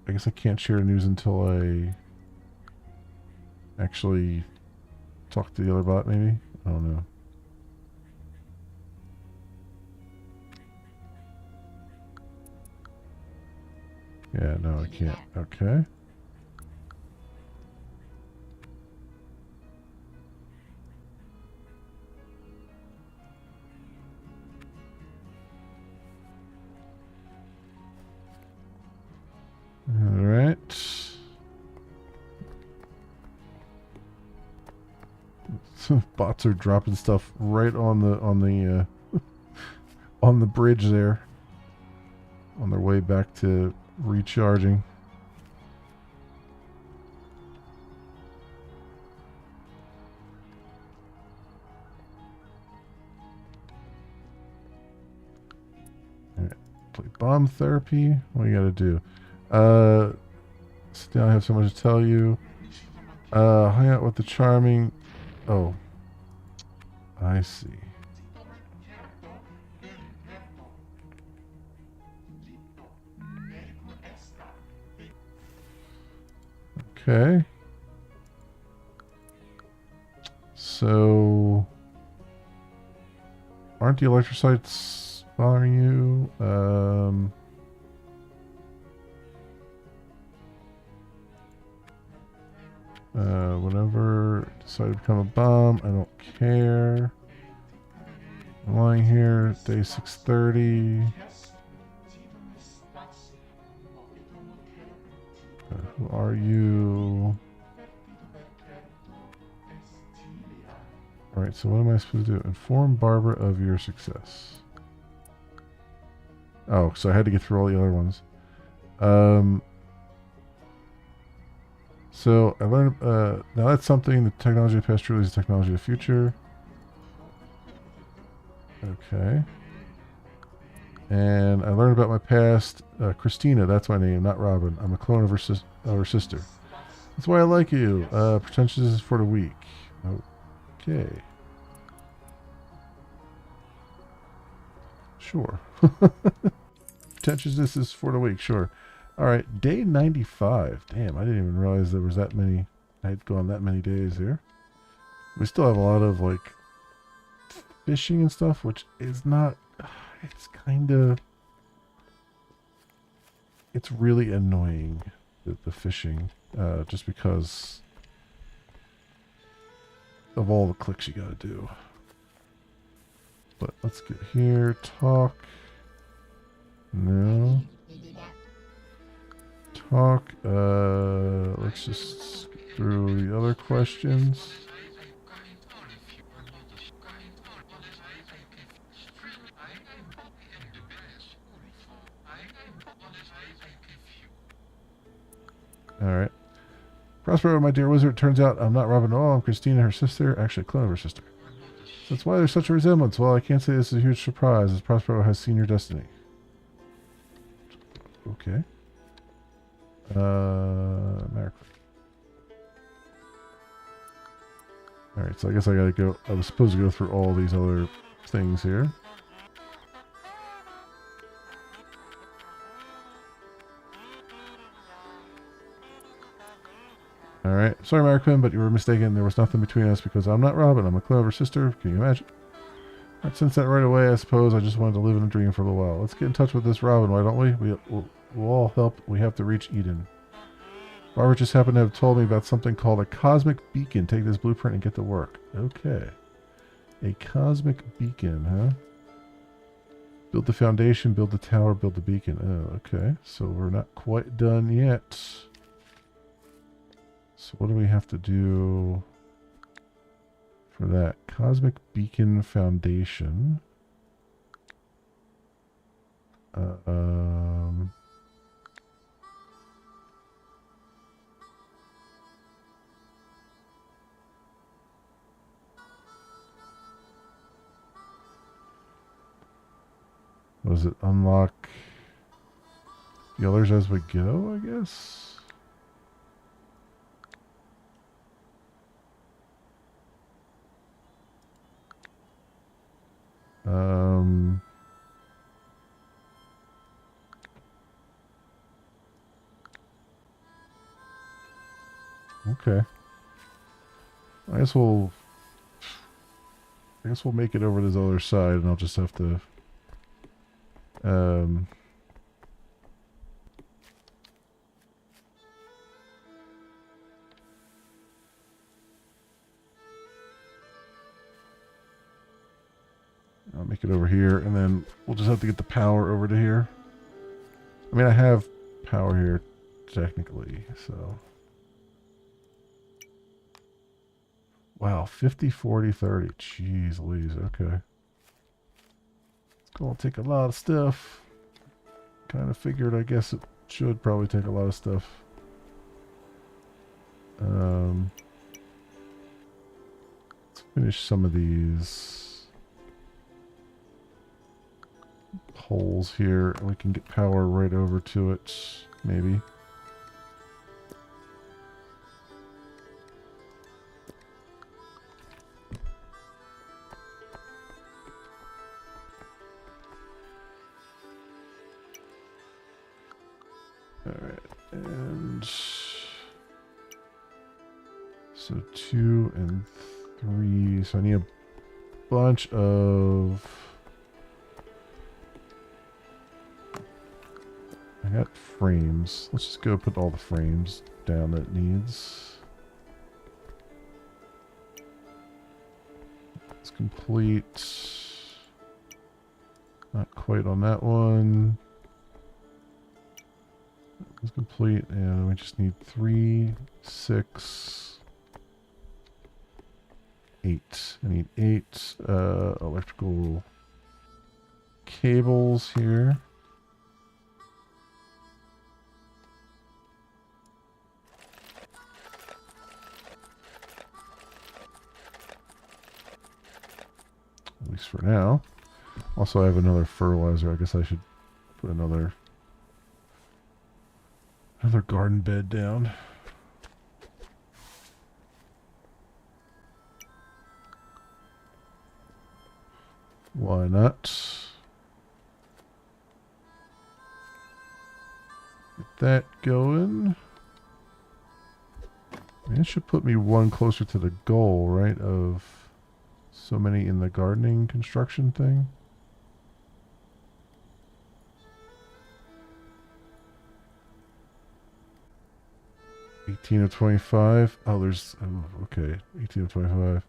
I guess I can't share news until I actually talk to the other bot, maybe? I don't know. Yeah, no, I can't. Okay. All right. Bots are dropping stuff right on the on the bridge there. On their way back to recharging. All right. Play bomb therapy. What do you got to do? Still, I have so much to tell you. Hang out with the charming. Oh, I see. Okay. So, aren't the electrocytes bothering you? Whenever decide to become a bomb, I don't care. I'm lying here, day 630. Who are you? Alright, so what am I supposed to do? Inform Barbara of your success. Oh, so I had to get through all the other ones. So I learned, now that's something, the technology of the past truly is the technology of the future. Okay. And I learned about my past. Christina, that's my name, not Robin. I'm a clone of her sister. That's why I like you. Pretentiousness is for the weak. Okay. Sure. Pretentiousness is for the weak, sure. Alright, day 95. Damn, I didn't even realize there was that many. I had gone that many days here. We still have a lot of, like, fishing and stuff, which is not... It's kind of... It's really annoying, the fishing, just because of all the clicks you gotta do. But let's get here, talk. No. Talk, let's just get through the other questions. Alright. Prospero, my dear wizard, turns out I'm not Robin at all. I'm Christina, her sister. Actually, a clone of her sister. So that's why there's such a resemblance. Well, I can't say this is a huge surprise, as Prospero has seen your destiny. Okay. America. Alright, so I guess I gotta go. I was supposed to go through all these other things here. All right. Sorry, Mary but you were mistaken. There was nothing between us because I'm not Robin. I'm a clever sister. Can you imagine? I sense that right away, I suppose. I just wanted to live in a dream for a little while. Let's get in touch with this Robin, why don't we? We'll all help. We have to reach Eden. Barbara just happened to have told me about something called a cosmic beacon. Take this blueprint and get to work. Okay. A cosmic beacon, huh? Build the foundation, build the tower, build the beacon. Oh, okay. So we're not quite done yet. So what do we have to do for that? Cosmic Beacon Foundation. What does it unlock? The others as we go, I guess? Okay. I guess we'll make it over to the other side, and I'll just have to I'll make it over here, and then we'll just have to get the power over to here. I mean, I have power here, technically, so... Wow, 50, 40, 30. Jeez Louise, okay. It's gonna take a lot of stuff. Kind of figured, I guess it should probably take a lot of stuff. Let's finish some of these holes here, and we can get power right over to it, maybe. Alright, and so 2 and 3. So I need a bunch of... I got frames. Let's just go put all the frames down that it needs. It's complete. Not quite on that one. It's complete, and we just need 3, 6, 8. I need 8 electrical cables here. At least for now. Also, I have another fertilizer. I guess I should put another garden bed down. Why not? Get that going. I mean, it should put me one closer to the goal, right? Of so many in the gardening construction thing. $18 of 25. Oh, there's... Oh, okay. 18 of 25.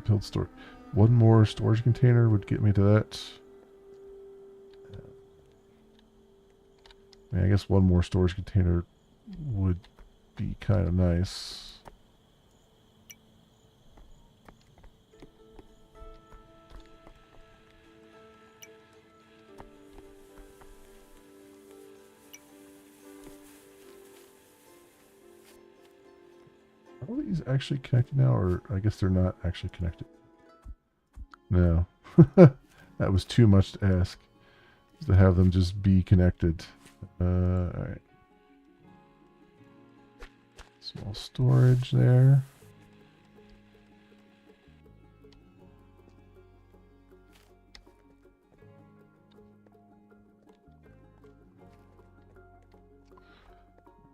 Build store. One more storage container would get me to that. I mean, I guess one more storage container would be kind of nice. Are all these actually connected now, or I guess they're not actually connected? No. That was too much to ask, to have them just be connected. Alright. Small storage there.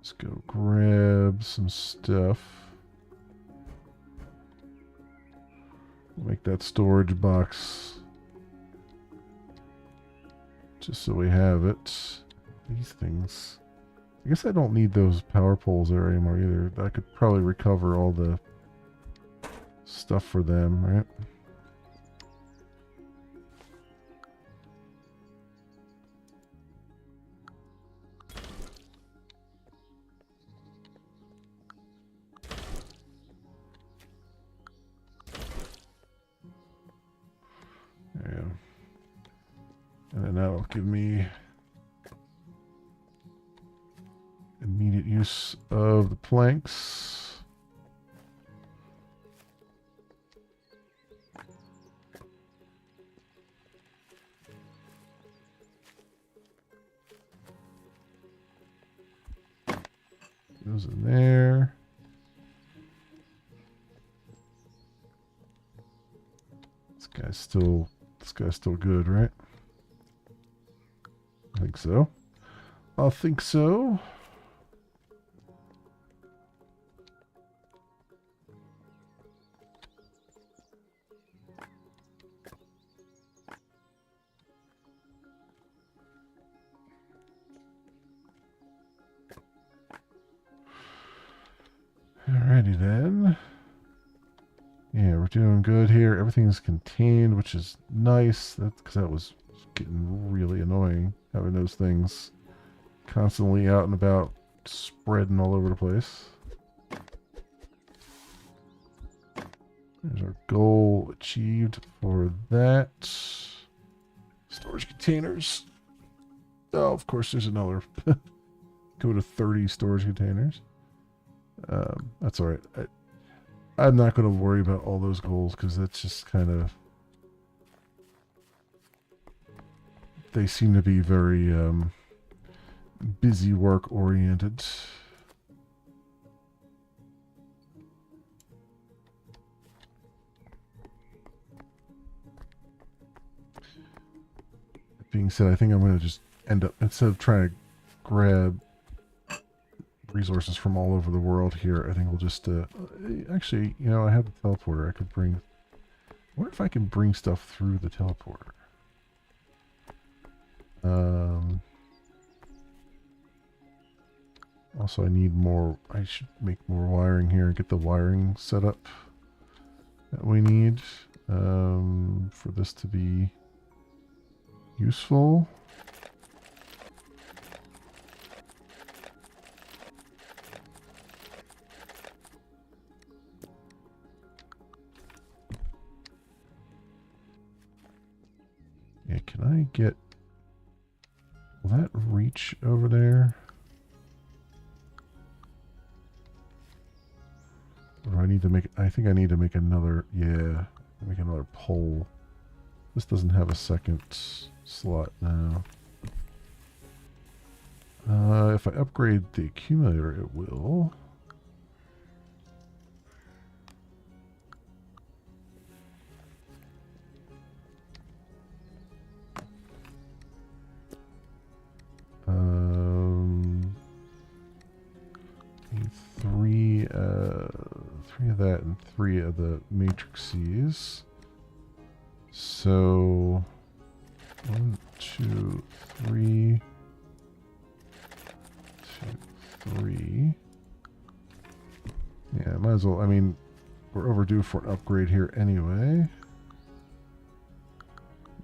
Let's go grab some stuff. Make that storage box just so we have it. These things. I guess I don't need those power poles there anymore either. I could probably recover all the stuff for them, right? There you go. And then that'll give me immediate use of the planks. Goes in there. This guy's still good, right? I think so. I think so. Alrighty then. Yeah, we're doing good here. Everything's contained, which is nice. That's because that was getting really annoying, having those things constantly out and about, spreading all over the place. There's our goal achieved for that. Storage containers. Oh, of course, there's another. Go to 30 storage containers. That's all right. I'm not going to worry about all those goals because that's just kind of... They seem to be very busy work oriented. That being said, I think I'm going to just end up, instead of trying to grab resources from all over the world here, I think we'll just actually, you know, I have the teleporter. I could bring, I wonder if I can bring stuff through the teleporter. Also, I need more, I should make more wiring here and get the wiring set up that we need for this to be useful. Yeah, can I get... Will that reach over there? Or do I need to make... I think I need to make another... Yeah, make another pole. This doesn't have a second slot now. If I upgrade the accumulator, it will. Three of that and 3 of the matrices. So 1, 2, 3, 2, 3. Yeah, might as well. I mean, we're overdue for an upgrade here anyway.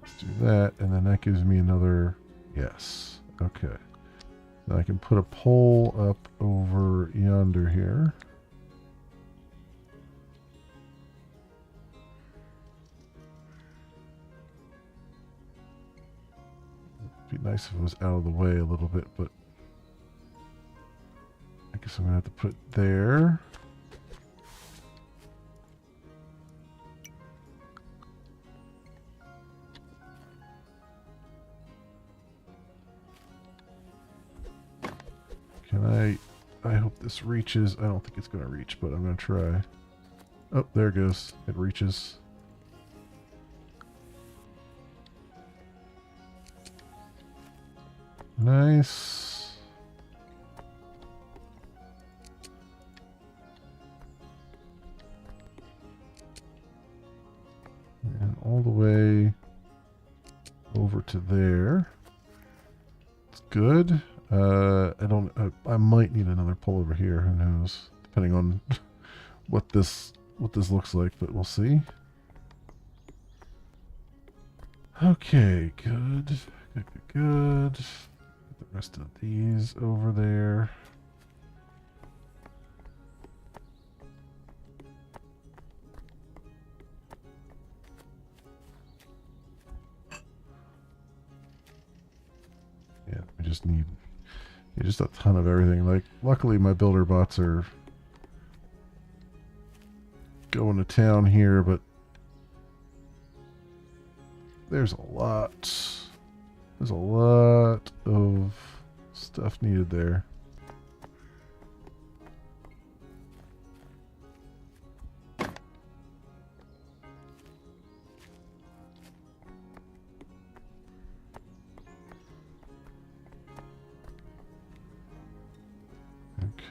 Let's do that, and then that gives me another. Yes. Okay. Now I can put a pole up over yonder here. It'd be nice if it was out of the way a little bit, but I guess I'm gonna have to put it there. Can I hope this reaches. I don't think it's gonna reach, but I'm gonna try. Oh, there it goes. It reaches. Nice. all the way over to there. It's good. I might need another pole over here. Who knows? Depending on what this looks like, but we'll see. Okay, good. Good. Get the rest of these over there. Yeah, we just need just a ton of everything. Like, luckily my builder bots are going to town here, but there's a lot. There's a lot of stuff needed there.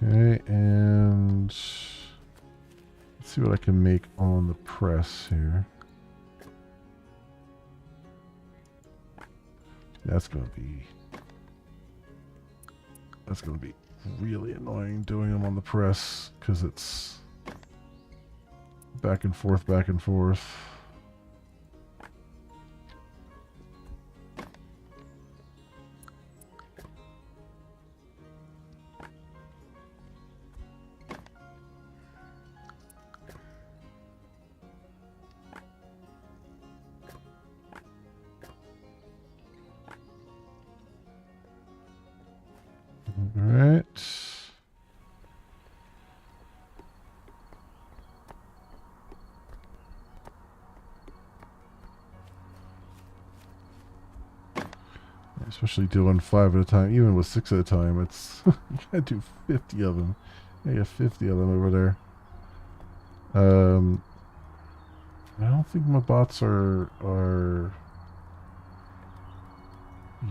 Okay, and let's see what I can make on the press here. That's gonna be really annoying doing them on the press because it's back and forth, back and forth. All right. Especially doing 5 at a time, even with 6 at a time, it's you gotta do 50 of them. Yeah, you have 50 of them over there. I don't think my bots are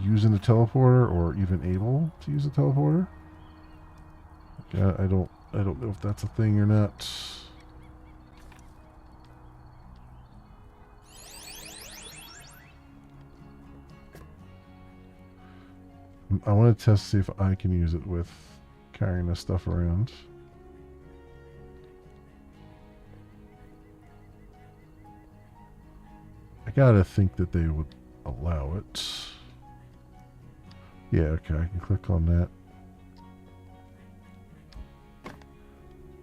using the teleporter or even able to use the teleporter. Yeah, I don't know if that's a thing or not. I want to test to see if I can use it with carrying this stuff around. I gotta think that they would allow it. Yeah, okay, I can click on that.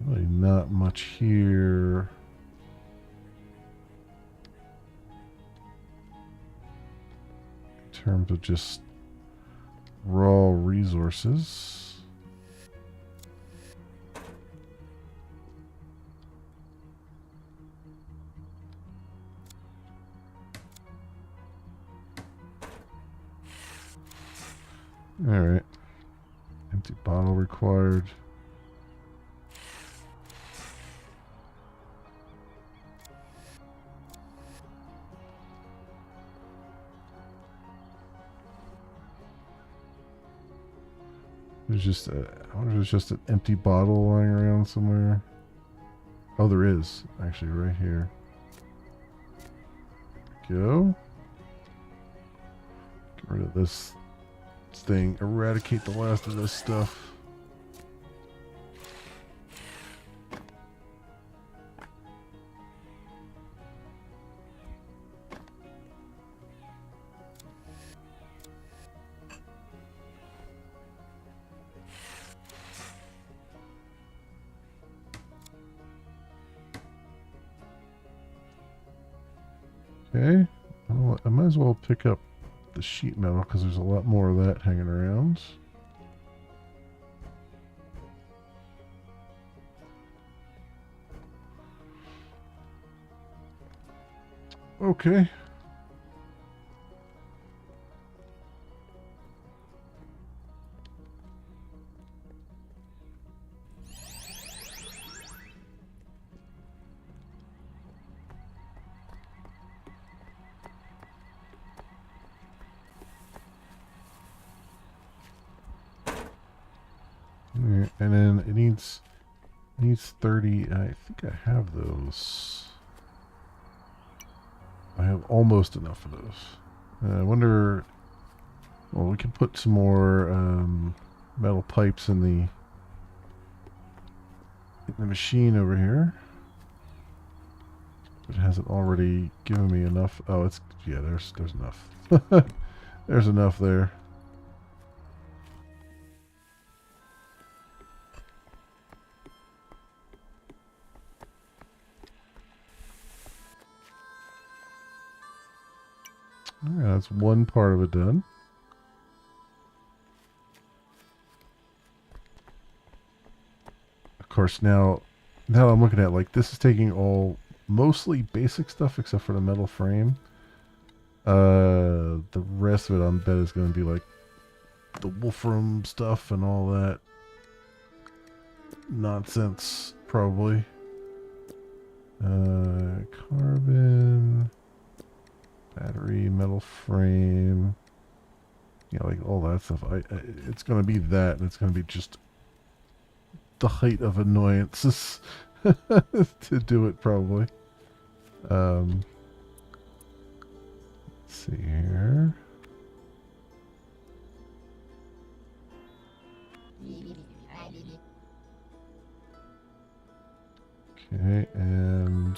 Really not much here. In terms of just raw resources. Alright. Empty bottle required. There's just I wonder if there's just an empty bottle lying around somewhere. Oh, there is. Actually, right here. Go. Get rid of this thing. Eradicate the last of this stuff. Okay, well, I might as well pick up the sheet metal because there's a lot more of that hanging around. Okay. And then it needs 30. I think I have those. I have almost enough of those. I wonder. Well, we can put some more metal pipes in the machine over here. It hasn't already given me enough. Oh, it's yeah. There's enough. There's enough there. Alright, that's one part of it done. Of course, now I'm looking at, like, this is taking all mostly basic stuff except for the metal frame. The rest of it, I bet, is going to be like the Wolfram stuff and all that nonsense, probably. Carbon, battery, metal frame, you know, like all that stuff. It's going to be that, and it's going to be just the height of annoyances to do it, probably. Let's see here. Okay, and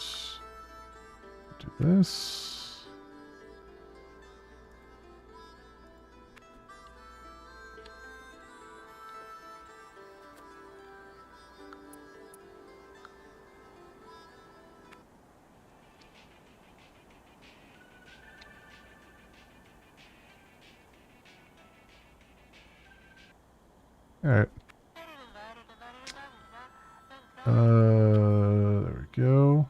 do this. All right. There we go.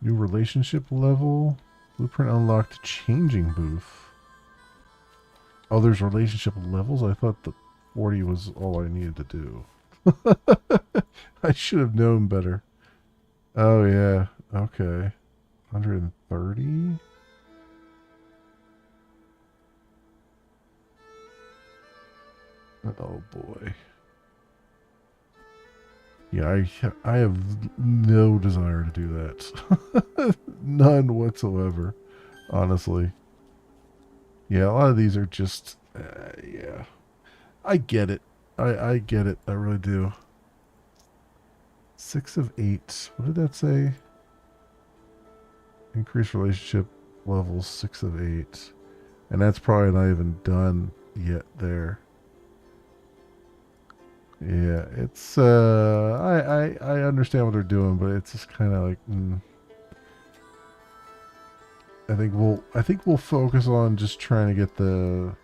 New relationship level. Blueprint unlocked. Changing booth. Oh, there's relationship levels? I thought the 40 was all I needed to do. I should have known better. Oh, yeah. Okay. 130? Oh, boy. Yeah, I have no desire to do that. None whatsoever, honestly. Yeah, a lot of these are just, yeah. I get it. I get it. I really do. 6 of 8. What did that say? Increase relationship levels 6 of 8. And that's probably not even done yet there. Yeah, it's I understand what they're doing, but it's just kind of like I think we'll focus on just trying to get the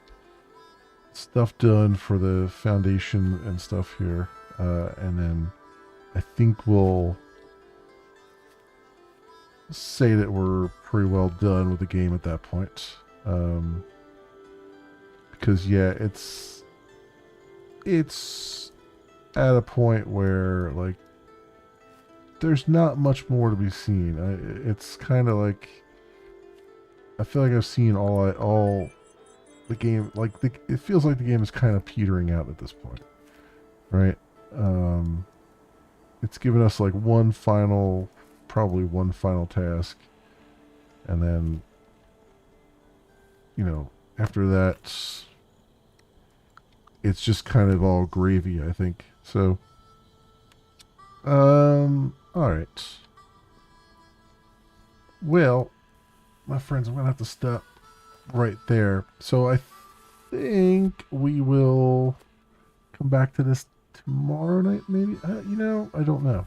stuff done for the foundation and stuff here, and then I think we'll say that we're pretty well done with the game at that point, because yeah, it's at a point where, like, there's not much more to be seen. It's kind of like, I feel like I've seen all the game. Like, it feels like the game is kind of petering out at this point, right? It's given us like probably one final task, and then, you know, after that, it's just kind of all gravy, I think. So, all right. Well, my friends, I'm going to have to stop right there. So I think we will come back to this tomorrow night, maybe. You know, I don't know,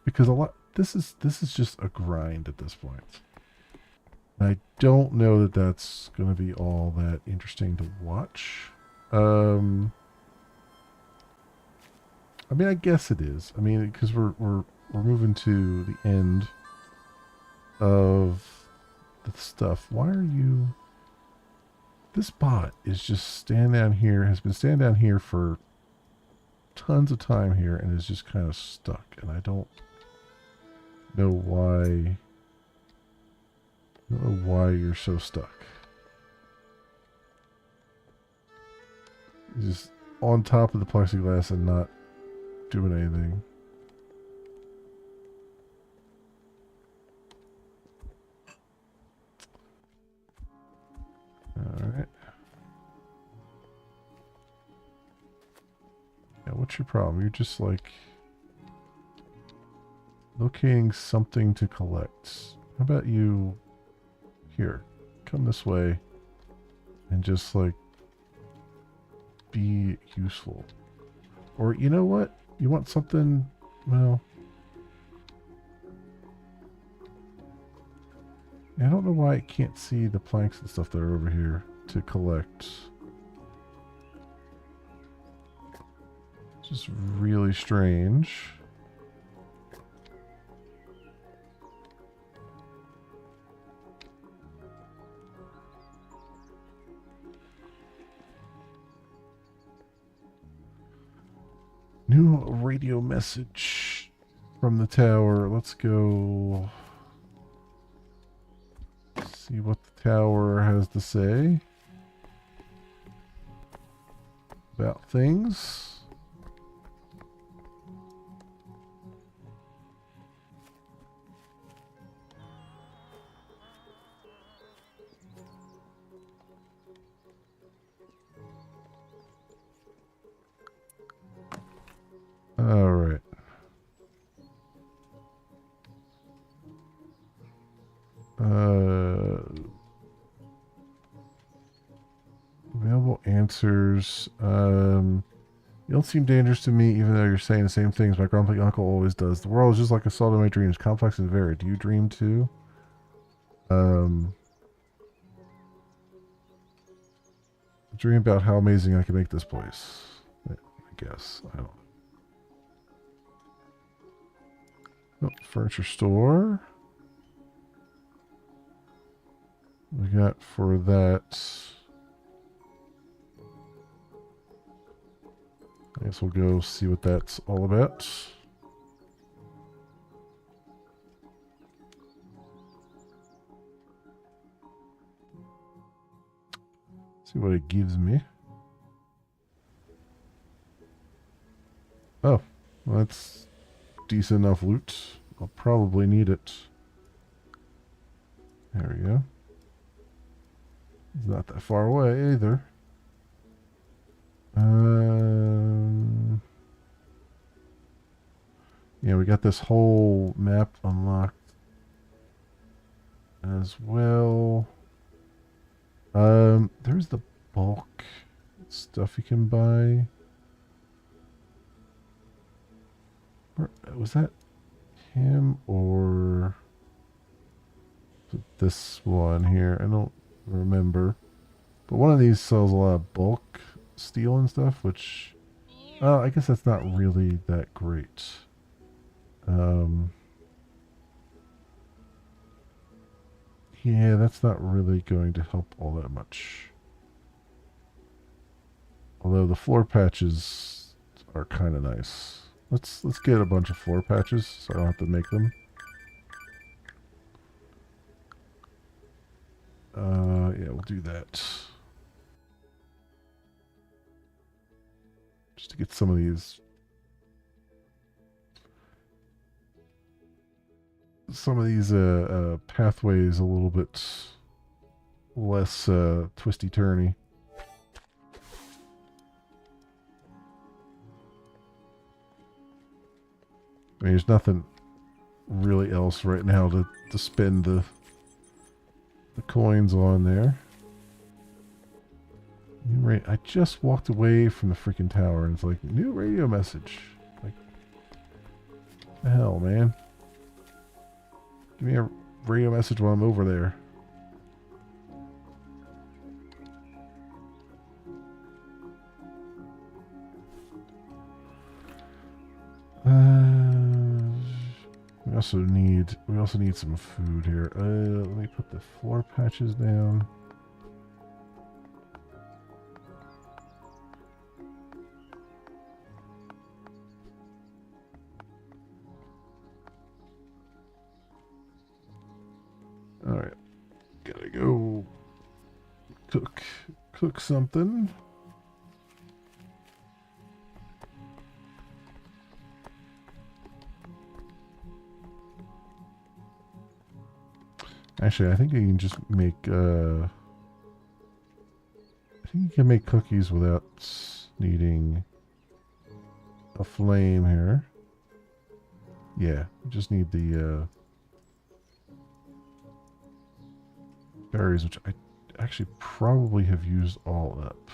because this is just a grind at this point. I don't know that that's going to be all that interesting to watch. I mean, I guess it is. I mean, because we're moving to the end of the stuff. Why are you? This bot is just standing down here. Has been standing down here for tons of time here, and is just kind of stuck. And I don't know why. I don't know why you're so stuck. You're just on top of the plexiglass and not doing anything. Alright. Yeah, what's your problem? You're just like locating something to collect. How about you here? Come this way and just like be useful. Or you know what? You want something, well, I don't know why I can't see the planks and stuff that are over here to collect. It's just really strange. New radio message from the tower. Let's go see what the tower has to say about things. All right. Available answers. You don't seem dangerous to me, even though you're saying the same things my grumpy uncle always does. The world is just like a salt of my dreams, complex and varied. Do you dream too? Dream about how amazing I can make this place. I guess. I don't. Oh, furniture store. We got for that. I guess we'll go see what that's all about. See what it gives me. Oh, well, that's decent enough loot. I'll probably need it. There we go. It's not that far away either. Yeah, we got this whole map unlocked as well. There's the bulk stuff you can buy. Was that him or this one here? I don't remember. But one of these sells a lot of bulk steel and stuff, which I guess that's not really that great. Yeah, that's not really going to help all that much. Although the floor patches are kind of nice. Let's get a bunch of floor patches so I don't have to make them. Yeah, we'll do that. Just to get some of these pathways a little bit less twisty-turny. I mean, there's nothing really else right now to spend the coins on there. I just walked away from the freaking tower and it's like, new radio message. Like, the hell, man. Give me a radio message while I'm over there. We also need some food here. Let me put the floor patches down. Alright. Gotta go cook something. Actually, I think I can just make think you can make cookies without needing a flame here. Yeah, we just need the berries, which I actually probably have used all up.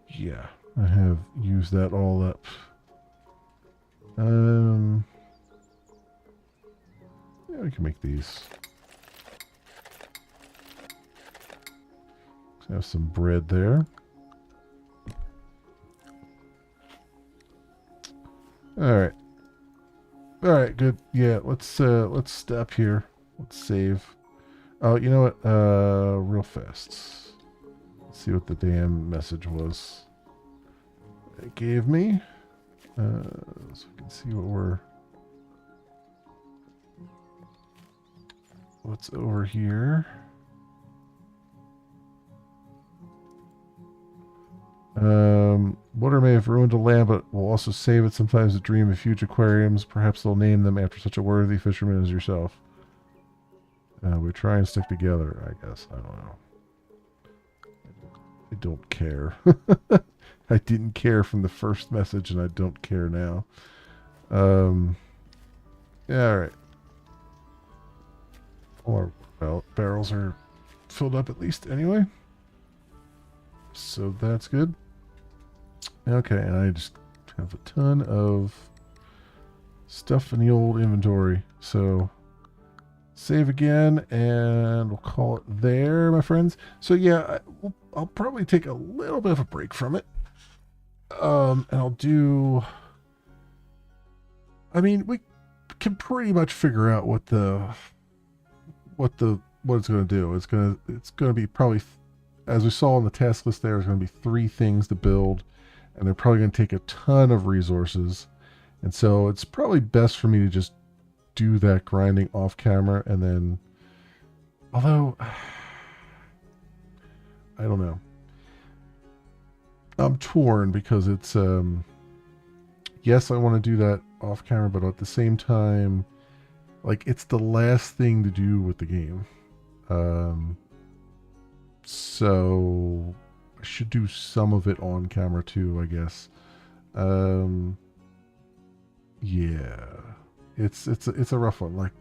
Yeah, I have used that all up. Yeah, we can make these. Let's have some bread there. Alright. Alright, good. Yeah, let's stop here. Let's save. Oh, you know what? Real fast. Let's see what the damn message was. It gave me. So we can see what's over here. Water may have ruined a land, but will also save it. Sometimes to dream of huge aquariums. Perhaps they'll name them after such a worthy fisherman as yourself. We try and stick together, I guess. I don't know. I don't care. I didn't care from the first message, and I don't care now. Yeah, alright. All our barrels are filled up at least anyway. So that's good. Okay, and I just have a ton of stuff in the old inventory. So save again, and we'll call it there, my friends. So yeah, I'll probably take a little bit of a break from it. And I'll do... I mean, we can pretty much figure out what it's going to do. It's going to be probably, as we saw on the task list there's going to be 3 things to build, and they're probably going to take a ton of resources. And so it's probably best for me to just do that grinding off camera, and then, although I don't know, I'm torn because it's yes, I want to do that off camera, but at the same time, like, it's the last thing to do with the game. So I should do some of it on camera too, I guess. Yeah, it's a rough one. Like,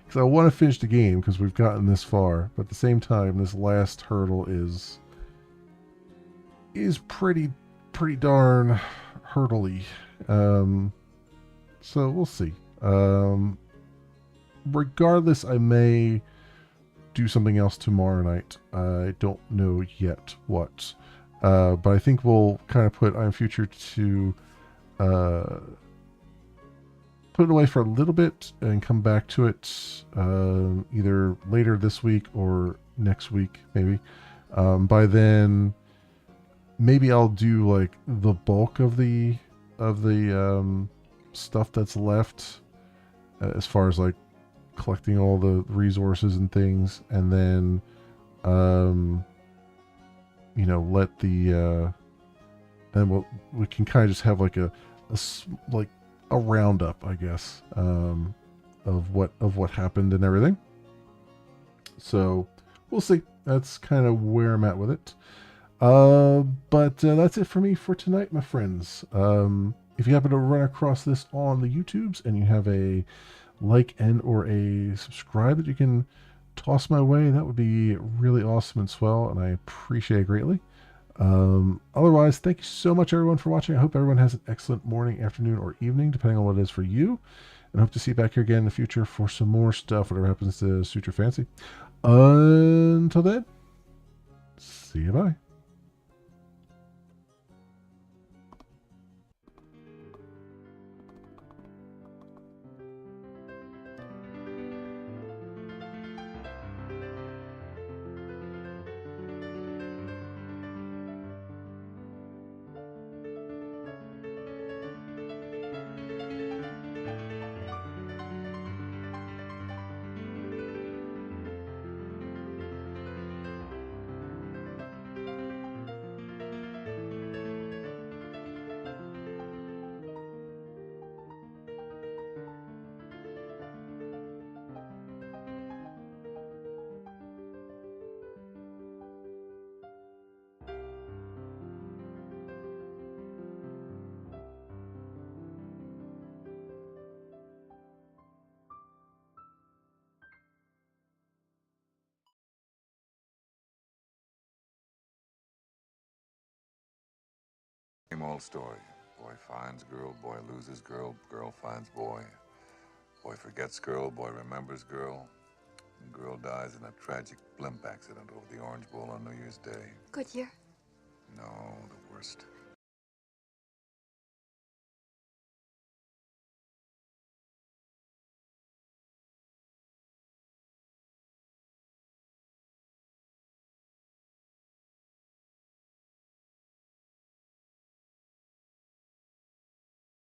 because I want to finish the game because we've gotten this far, but at the same time, this last hurdle is pretty darn hurdly. So we'll see. Regardless, I may do something else tomorrow night. I don't know yet what. But I think we'll kind of put Iron Future to put it away for a little bit and come back to it either later this week or next week, maybe. By then, maybe I'll do like the bulk of the stuff that's left, as far as like collecting all the resources and things, and then let the then we can kind of just have like a roundup, I guess, of what happened and everything. So we'll see. That's kind of where I'm at with it. But that's it for me for tonight, my friends. If you happen to run across this on the YouTubes and you have a like and or a subscribe that you can toss my way, that would be really awesome and swell, and I appreciate it greatly. Otherwise, thank you so much, everyone, for watching. I hope everyone has an excellent morning, afternoon, or evening, depending on what it is for you. And I hope to see you back here again in the future for some more stuff, whatever happens to suit your fancy. Until then, see you, bye. old story. Boy finds girl, boy loses girl, girl finds boy. Boy forgets girl, boy remembers girl. And girl dies in a tragic blimp accident over the Orange Bowl on New Year's Day. Good year. No, the worst.